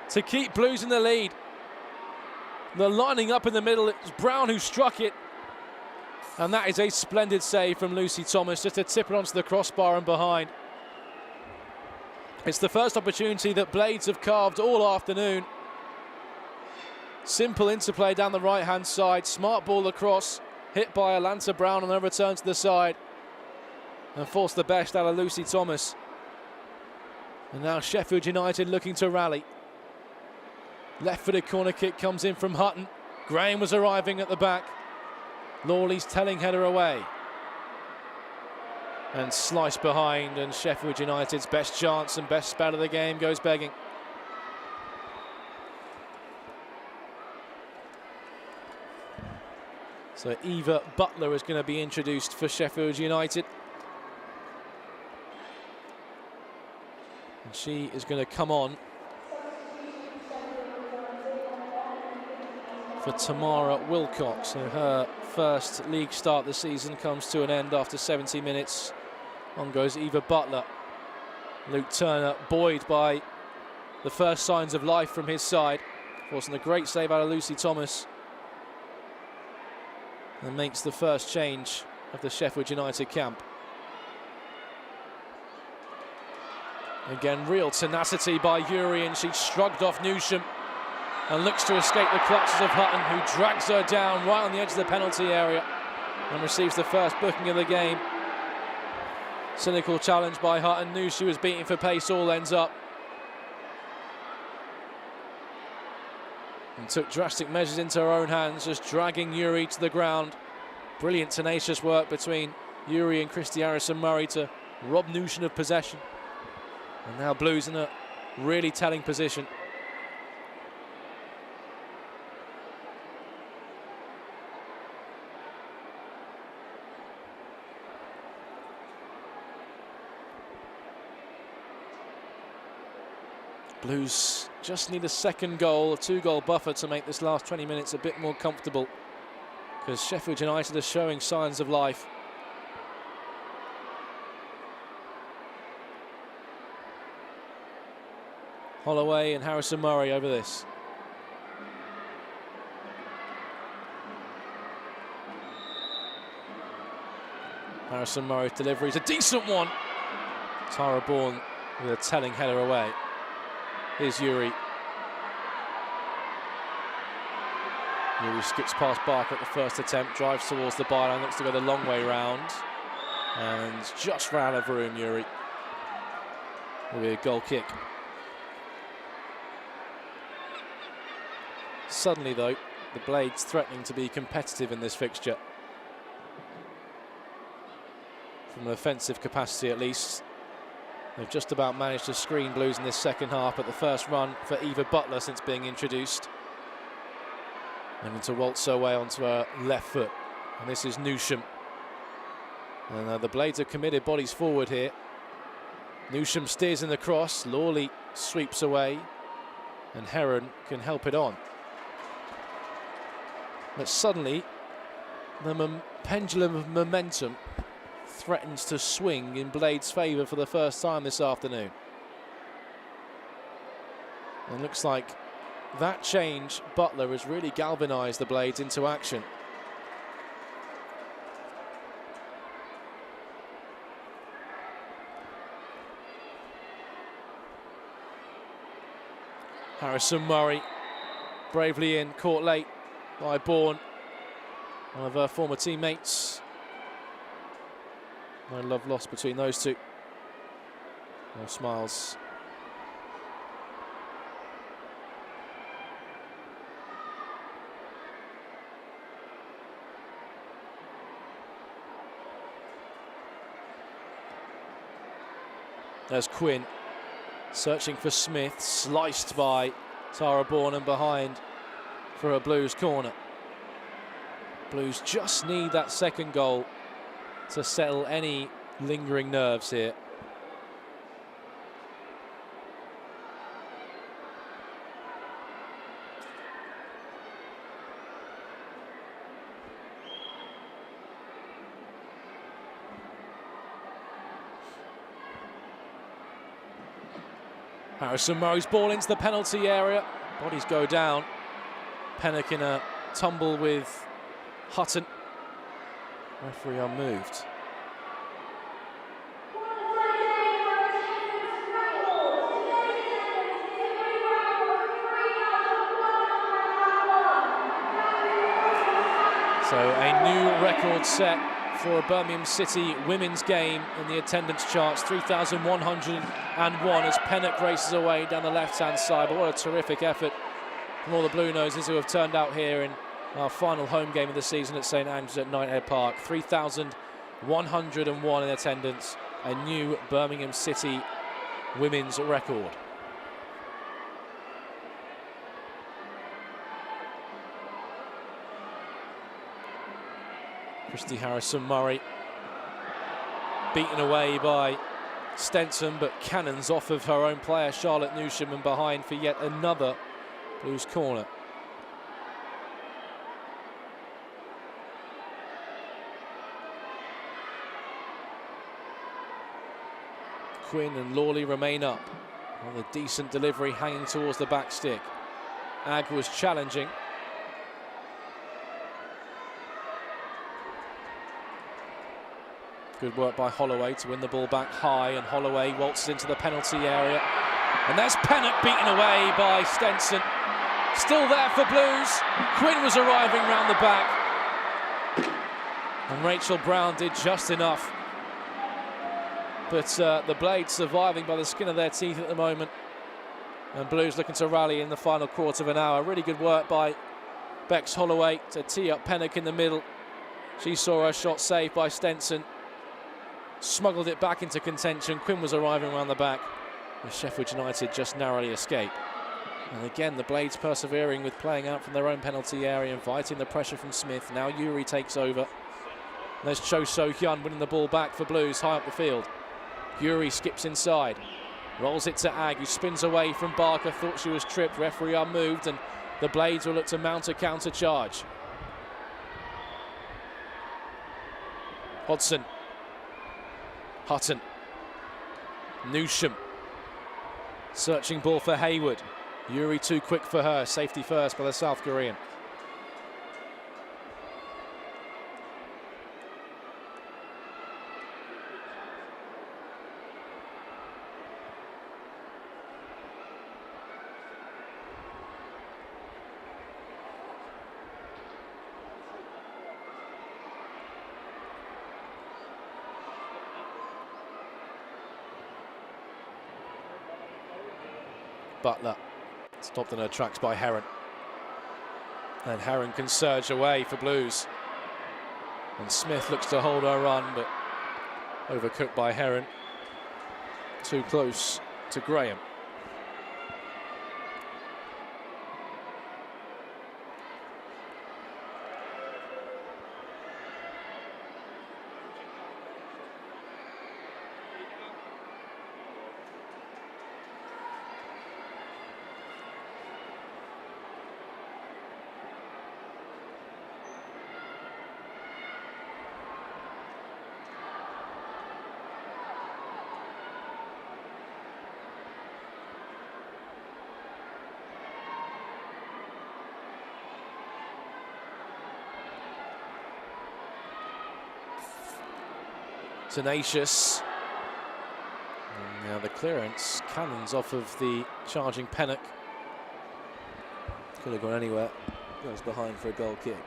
S1: to keep Blues in the lead. They're lining up in the middle. It was Brown who struck it. And that is a splendid save from Lucy Thomas, just to tip it onto the crossbar and behind. It's the first opportunity that Blades have carved all afternoon. Simple interplay down the right-hand side. Smart ball across. Hit by Alanta Brown on a return to the side. And forced the best out of Lucy Thomas. And now Sheffield United looking to rally. Left-footed corner kick comes in from Hutton. Graham was arriving at the back. Lawley's telling header away. And sliced behind, and Sheffield United's best chance and best spell of the game goes begging. So Eva Butler is going to be introduced for Sheffield United. And she is going to come on for Tamara Wilcox. So her first league start this season comes to an end after 70 minutes. On goes Eva Butler. Luke Turner buoyed by the first signs of life from his side, forcing a great save out of Lucy Thomas. And makes the first change of the Sheffield United camp. Again, real tenacity by Yuri, and she shrugged off Newsham and looks to escape the clutches of Hutton, who drags her down right on the edge of the penalty area and receives the first booking of the game. Cynical challenge by Hutton, knew she was beating for pace, all ends up. And took drastic measures into her own hands, just dragging Yuri to the ground. Brilliant tenacious work between Yuri and Christy Harrison Murray to rob Newsham of possession. And now Blues in a really telling position. Blues just need a second goal, a 2-goal buffer to make this last 20 minutes a bit more comfortable. because Sheffield United are showing signs of life. Holloway and Harrison Murray over this. Harrison Murray's delivery is a decent one. Tara Bourne with a telling header away. Here's Yuri. Yuri skips past Barker at the first attempt, drives towards the byline, looks to go the long way round, and just ran out of room, Yuri. Will be a goal kick. Suddenly, though, the Blades threatening to be competitive in this fixture. From an offensive capacity, at least. They've just about managed to screen Blues in this second half, but the first run for Eva Butler since being introduced. And to waltz her way onto her left foot. And this is Newsham. And the Blades have committed bodies forward here. Newsham steers in the cross. Lawley sweeps away. And Heron can help it on. But suddenly, the pendulum of momentum threatens to swing in Blades' favour for the first time this afternoon. And looks like that change, Butler, has really galvanised the Blades into action. Harrison Murray bravely in, caught late by Bourne, one of her former teammates. No love lost between those two. No smiles. There's Quinn searching for Smith, sliced by Tara Bourne and behind for a Blues corner. Blues just need that second goal to settle any lingering nerves here. Harrison Murray's ball into the penalty area. Bodies go down. Pennock in a tumble with Hutton. Referee unmoved. So a new record set for a Birmingham City women's game in the attendance charts, 3,101 as Pennock races away down the left-hand side. But what a terrific effort from all the Blue Noses who have turned out here in our final home game of the season at St Andrews at Knighthead Park. 3,101 in attendance, a new Birmingham City women's record. Christy Harrison Murray beaten away by Stenson, but cannons off of her own player Charlotte Newsham and behind for yet another Blues corner. Quinn and Lawley remain up on a decent delivery hanging towards the back stick. Ag was challenging. Good work by Holloway to win the ball back high, and Holloway waltzes into the penalty area. And there's Pennock beaten away by Stenson. Still there for Blues. Quinn was arriving round the back. And Rachel Brown did just enough. But the Blades surviving by the skin of their teeth at the moment. And Blues looking to rally in the final quarter of an hour. Really good work by Bex Holloway to tee up Pennock in the middle. She saw her shot saved by Stenson. Smuggled it back into contention. Quinn was arriving around the back. And Sheffield United just narrowly escape. And again, the Blades persevering with playing out from their own penalty area, inviting the pressure from Smith. Now Yuri takes over. There's Cho So-hyun winning the ball back for Blues high up the field. Yuri skips inside. Rolls it to Ag, who spins away from Barker. Thought she was tripped. Referee unmoved, and the Blades will look to mount a counter charge. Hodson. Hutton. Newsham. Searching ball for Hayward. Yuri too quick for her. Safety first by the South Korean. Butler stopped in her tracks by Heron. And Heron can surge away for Blues. And Smith looks to hold her run, but overcooked by Heron. Too close to Graham. Tenacious. And now the clearance cannons off of the charging Pennock. Could have gone anywhere. Goes behind for a goal kick.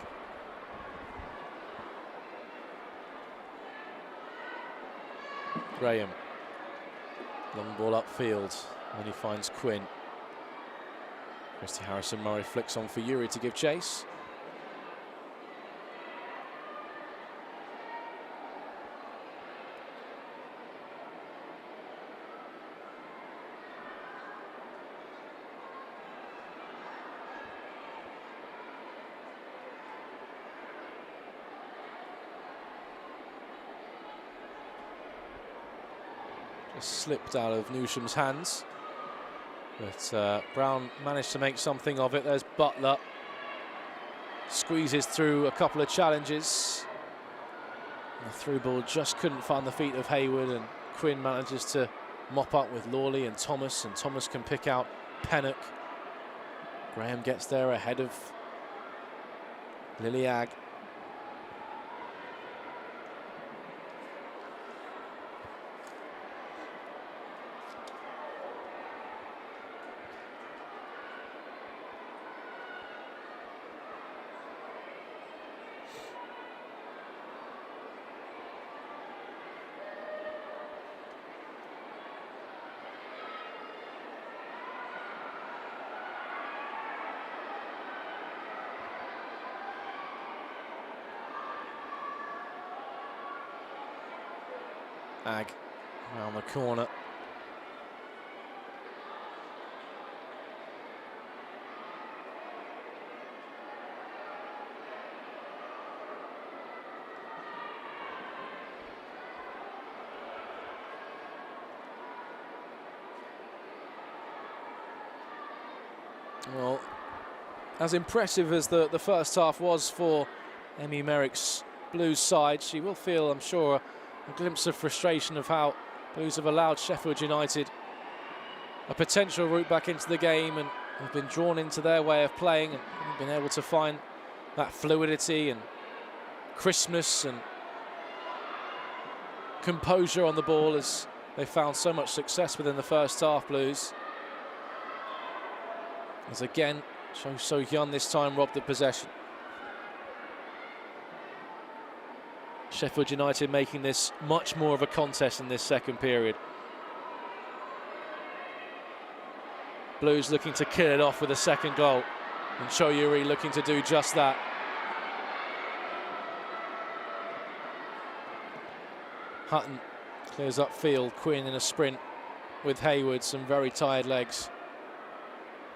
S1: Graham. Long ball upfield. And he finds Quinn. Christy Harrison-Murray flicks on for Yuri to give chase. Slipped out of Newsham's hands, but Brown managed to make something of it. There's Butler, squeezes through a couple of challenges. The through ball just couldn't find the feet of Hayward, and Quinn manages to mop up with Lawley and Thomas can pick out Pennock. Graham gets there ahead of Liliag. Ag around the corner. Well, as impressive as the first half was for Emmy Merrick's Blues side, she will feel, I'm sure, a glimpse of frustration of how Blues have allowed Sheffield United a potential route back into the game and have been drawn into their way of playing and haven't been able to find that fluidity and crispness and composure on the ball as they found so much success within the first half. Blues, as again, Cho So-hyun this time robbed the possession. Sheffield United making this much more of a contest in this second period. Blues looking to kill it off with a second goal, and Cho Yuri looking to do just that. Hutton clears up field. Quinn in a sprint with Hayward, some very tired legs.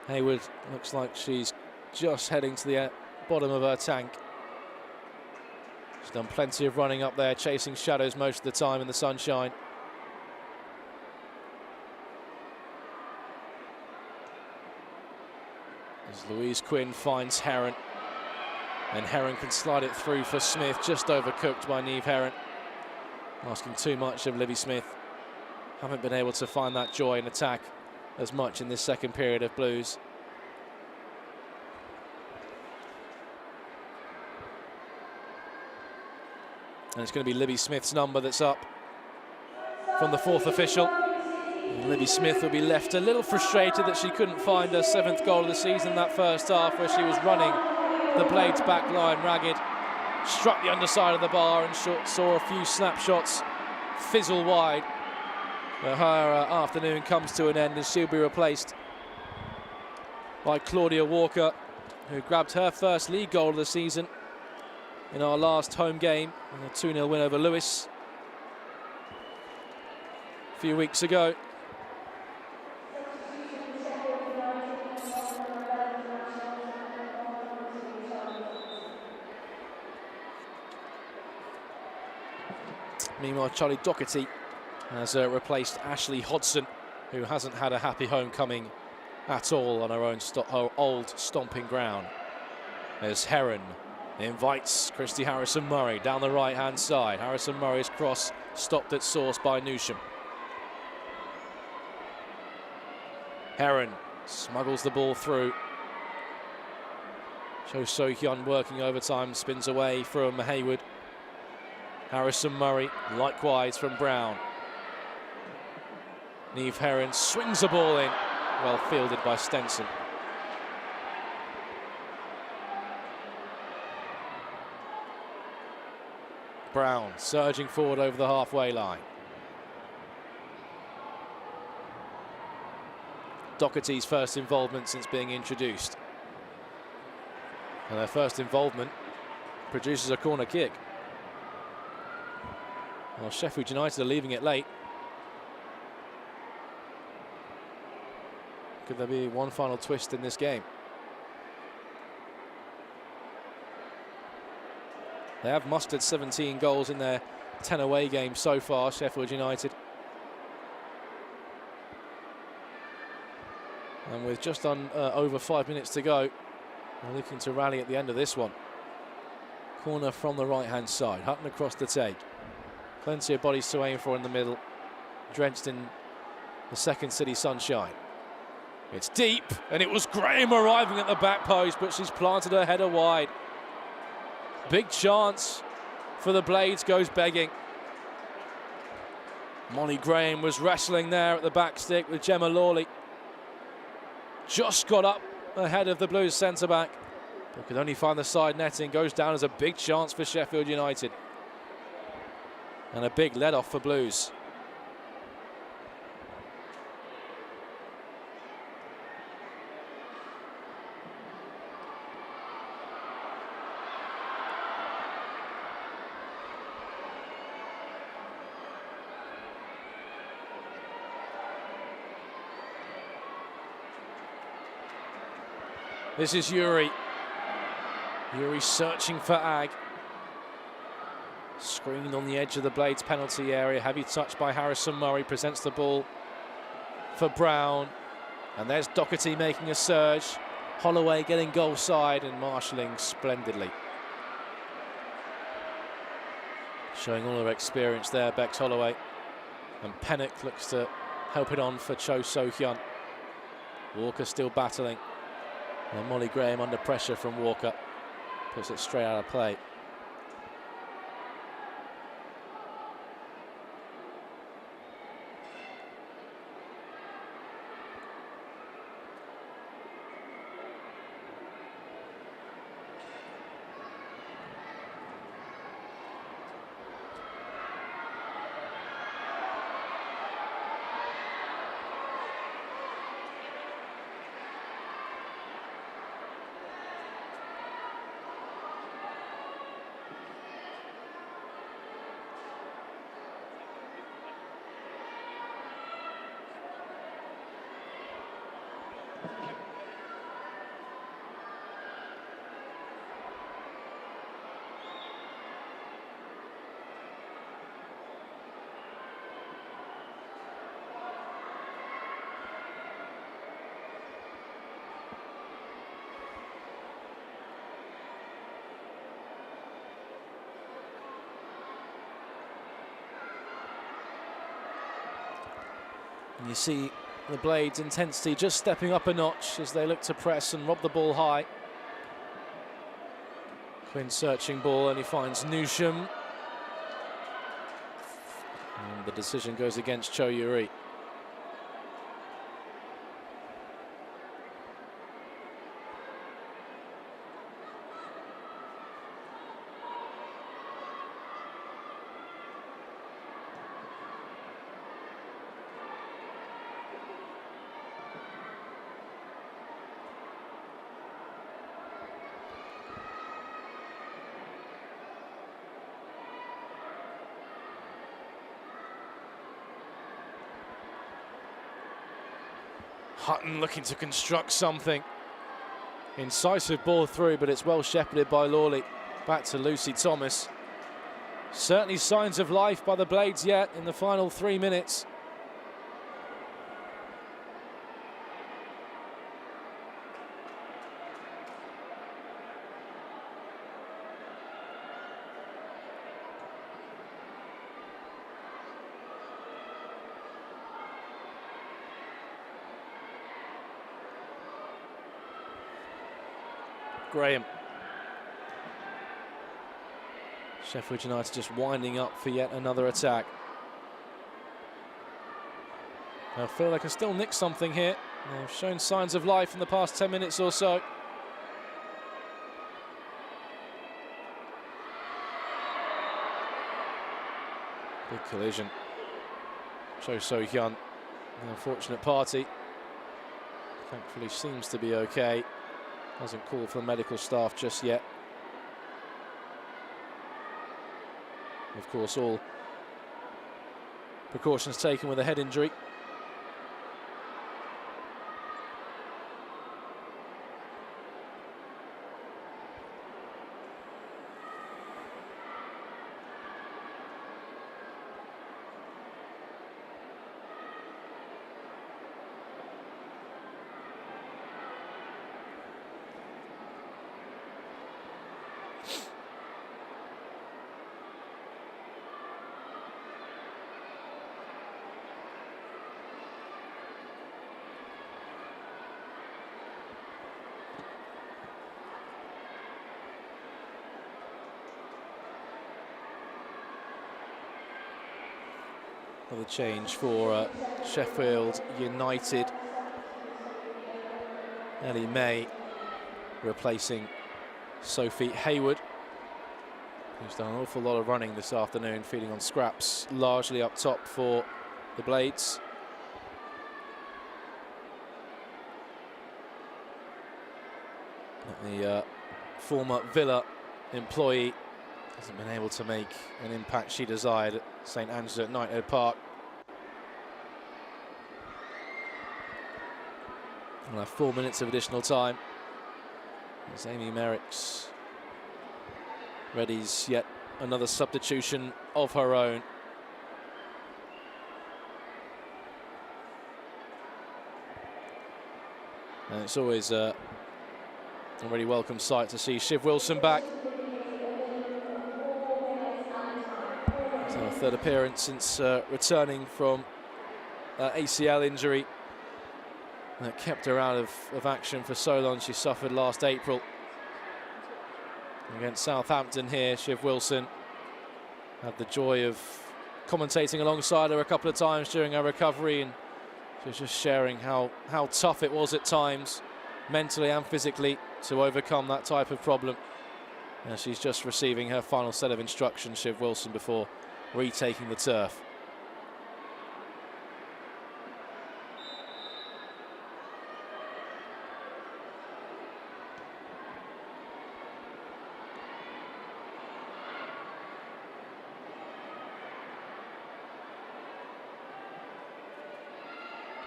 S1: Hayward looks like she's just heading to the bottom of her tank. She's done plenty of running up there, chasing shadows most of the time in the sunshine. As Louise Quinn finds Heron, and Heron can slide it through for Smith, just overcooked by Niamh Heron. Asking too much of Libby Smith. Haven't been able to find that joy in attack as much in this second period of Blues. And it's going to be Libby Smith's number that's up from the fourth official. And Libby Smith will be left a little frustrated that she couldn't find her 7th goal of the season that first half, where she was running the Blades back line ragged, struck the underside of the bar and saw a few snapshots fizzle wide. But her afternoon comes to an end as she'll be replaced by Claudia Walker, who grabbed her first league goal of the season in our last home game, in a 2-0 win over Lewis a few weeks ago. Meanwhile, Charlie Doherty has replaced Ashley Hodson, who hasn't had a happy homecoming at all on her old stomping ground. As Heron invites Christy Harrison-Murray down the right-hand side. Harrison-Murray's cross stopped at source by Newsham. Heron smuggles the ball through. Cho So-hyun working overtime, spins away from Hayward. Harrison-Murray likewise from Brown. Niamh Heron swings the ball in, well fielded by Stenson. Brown surging forward over the halfway line. Doherty's first involvement since being introduced. And their first involvement produces a corner kick. Well, Sheffield United are leaving it late. Could there be one final twist in this game? They have mustered 17 goals in their 10 away games so far, Sheffield United. And with just over 5 minutes to go, they're looking to rally at the end of this one. Corner from the right-hand side, Hutton across the take. Plenty of bodies to aim for in the middle, drenched in the second city sunshine. It's deep, and it was Graham arriving at the back post, but she's planted her header wide. Big chance for the Blades goes begging. Molly Graham was wrestling there at the back stick with Gemma Lawley. Just got up ahead of the Blues centre-back, but could only find the side netting. Goes down as a big chance for Sheffield United. And a big let-off for Blues. This is Yuri. Yuri searching for Ag. Screened on the edge of the Blades penalty area. Heavy touch by Harrison-Murray. Presents the ball for Brown. And there's Doherty making a surge. Holloway getting goal side and marshalling splendidly. Showing all her experience there, Bex Holloway. And Pennock looks to help it on for Cho So-hyun. Walker still battling. And Molly Graham under pressure from Walker. Puts it straight out of play. And you see the Blades' intensity just stepping up a notch as they look to press and rob the ball high. Quinn searching ball, and he finds Newsham. And the decision goes against Cho Yuri. Hutton looking to construct something. Incisive ball through, but it's well shepherded by Lawley. Back to Lucy Thomas. Certainly signs of life by the Blades yet in the final 3 minutes. Graham. Sheffield United just winding up for yet another attack. I feel they can still nick something here. They've shown signs of life in the past 10 minutes or so. Big collision. Cho So-hyun, an unfortunate party. Thankfully seems to be okay. Hasn't called for the medical staff just yet. Of course, all precautions taken with a head injury. Another change for Sheffield United. Ellie May replacing Sophie Hayward, who's done an awful lot of running this afternoon, feeding on scraps largely up top for the Blades. The former Villa employee hasn't been able to make an impact she desired at St Angela at Knighthead Park. We'll have 4 minutes of additional time as Amy Merrick's readies yet another substitution of her own. And it's always a really welcome sight to see Shiv Wilson back. It's her third appearance since returning from ACL injury that kept her out of action for so long. She suffered last April against Southampton here. Shiv Wilson had the joy of commentating alongside her a couple of times during her recovery, and she was just sharing how tough it was at times, mentally and physically, to overcome that type of problem. And she's just receiving her final set of instructions, Shiv Wilson, before retaking the turf.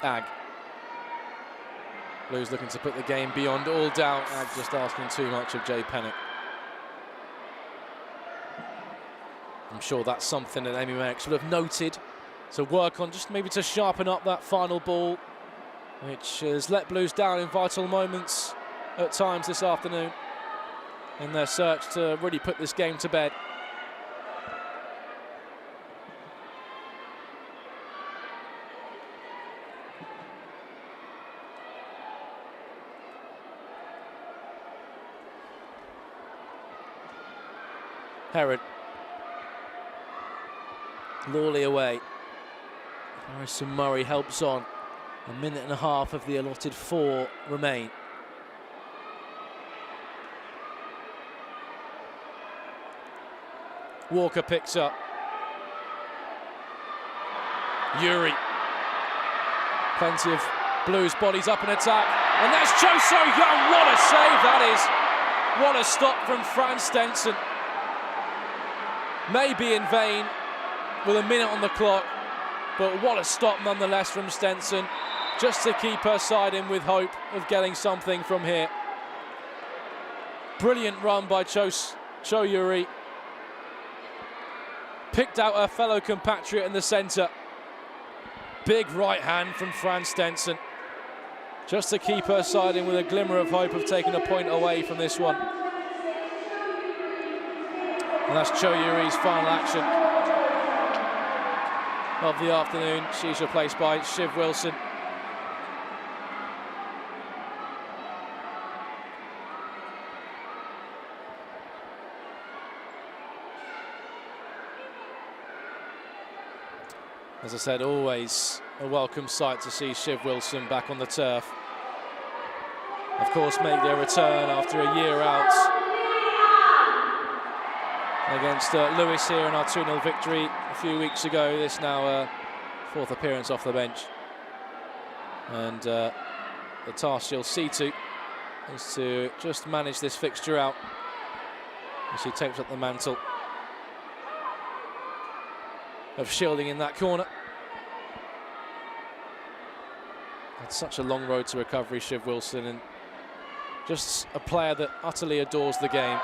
S1: Ag. Blues looking to put the game beyond all doubt. Ag just asking too much of Jay Pennock. I'm sure that's something that Amy Merrick would have noted to work on, just maybe to sharpen up that final ball, which has let Blues down in vital moments at times this afternoon in their search to really put this game to bed. Herod. Lawley away. Harrison Murray helps on. 1.5 minutes of the allotted 4 remain. Walker picks up. Yuri. Plenty of Blues bodies up in attack. And that's Cho So-young. What a save that is. What a stop from Fran Stenson. Maybe in vain with 1 minute on the clock. But what a stop nonetheless from Stenson. Just to keep her side in with hope of getting something from here. Brilliant run by Cho Yuri. Picked out her fellow compatriot in the centre. Big right hand from Fran Stenson. Just to keep her side in with a glimmer of hope of taking a point away from this one. And that's Cho Yuri's final action of the afternoon. She's replaced by Shiv Wilson. As I said, always a welcome sight to see Shiv Wilson back on the turf. Of course, make their return after a year out against Lewis here in our 2-0 victory a few weeks ago. This now 4th appearance off the bench. And the task she'll see to is to just manage this fixture out as she takes up the mantle of shielding in that corner. Had such a long road to recovery, Shiv Wilson, and just a player that utterly adores the game.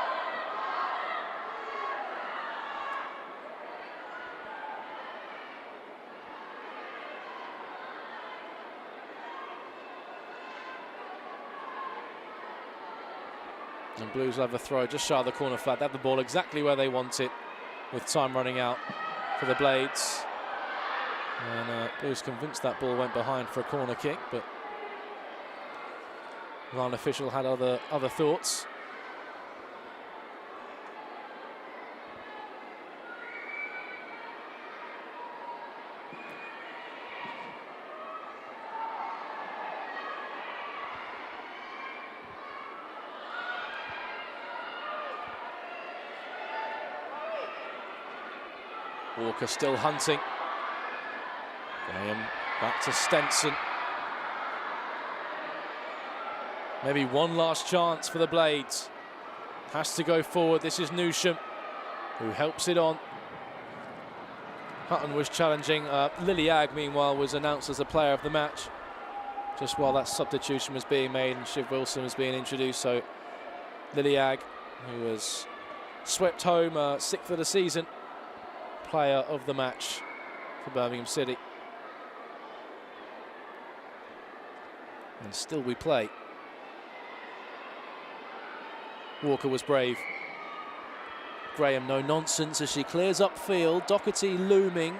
S1: And Blues will have a throw just shy of the corner flag. They have the ball exactly where they want it with time running out for the Blades. And Blues convinced that ball went behind for a corner kick, but the line official had other thoughts. Walker still hunting. Graham back to Stenson. Maybe one last chance for the Blades. Has to go forward. This is Newsham, who helps it on. Hutton was challenging. Lily Agg, meanwhile, was announced as the player of the match just while that substitution was being made and Shiv Wilson was being introduced. So Lily Agg, who was swept home 6th of the season, player of the match for Birmingham City. And still we play. Walker was brave. Graham, no nonsense as she clears upfield. Doherty looming,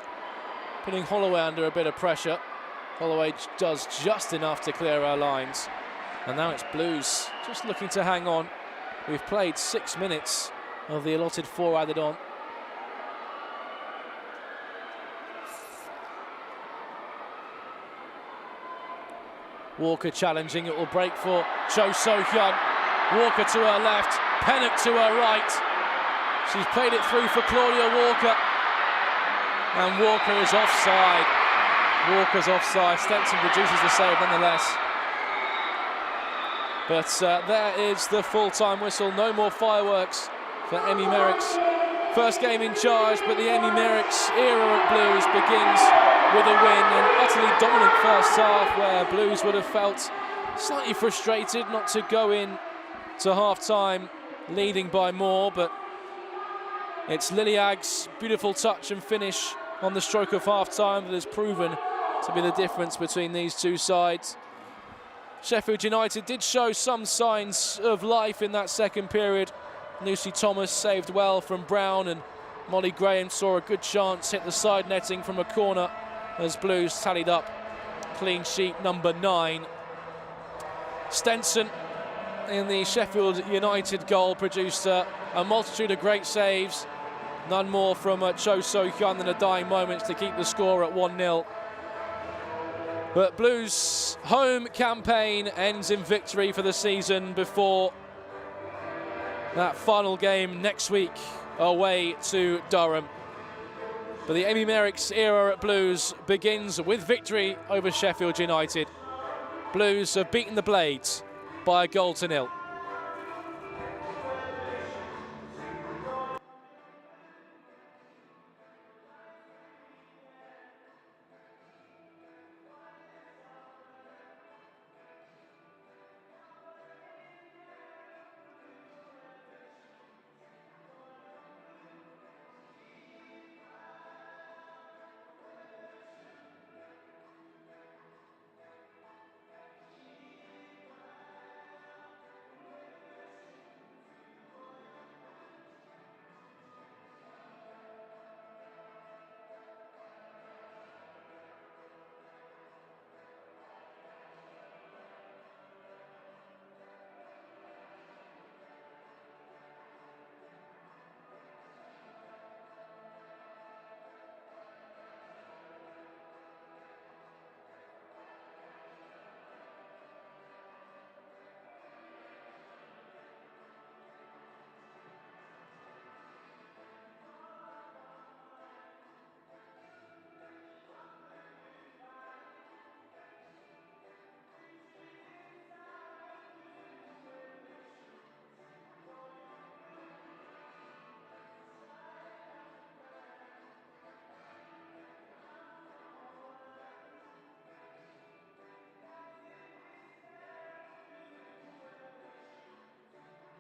S1: putting Holloway under a bit of pressure. Holloway does just enough to clear our lines. And now it's Blues just looking to hang on. We've played 6 minutes of the allotted 4 added on. Walker challenging, it will break for Cho So-young. Walker to her left, Pennock to her right. She's played it through for Claudia Walker. And Walker is offside. Walker's offside. Stenson produces the save nonetheless. But there is the full-time whistle. No more fireworks for Emmy Merrick's first game in charge, but the Emmy Merrick's era at Blues begins with a win, an utterly dominant first half where Blues would have felt slightly frustrated not to go in to half-time leading by more, but it's Lily Agg's beautiful touch and finish on the stroke of half-time that has proven to be the difference between these two sides. Sheffield United did show some signs of life in that second period. Lucy Thomas saved well from Brown, and Molly Graham saw a good chance hit the side netting from a corner as Blues tallied up clean sheet number 9. Stenson in the Sheffield United goal produced a multitude of great saves. None more from Cho So-hyun in the dying moments to keep the score at 1-0. But Blues' home campaign ends in victory for the season before that final game next week away to Durham. But the Amy Merrick's era at Blues begins with victory over Sheffield United. Blues have beaten the Blades by 1-0.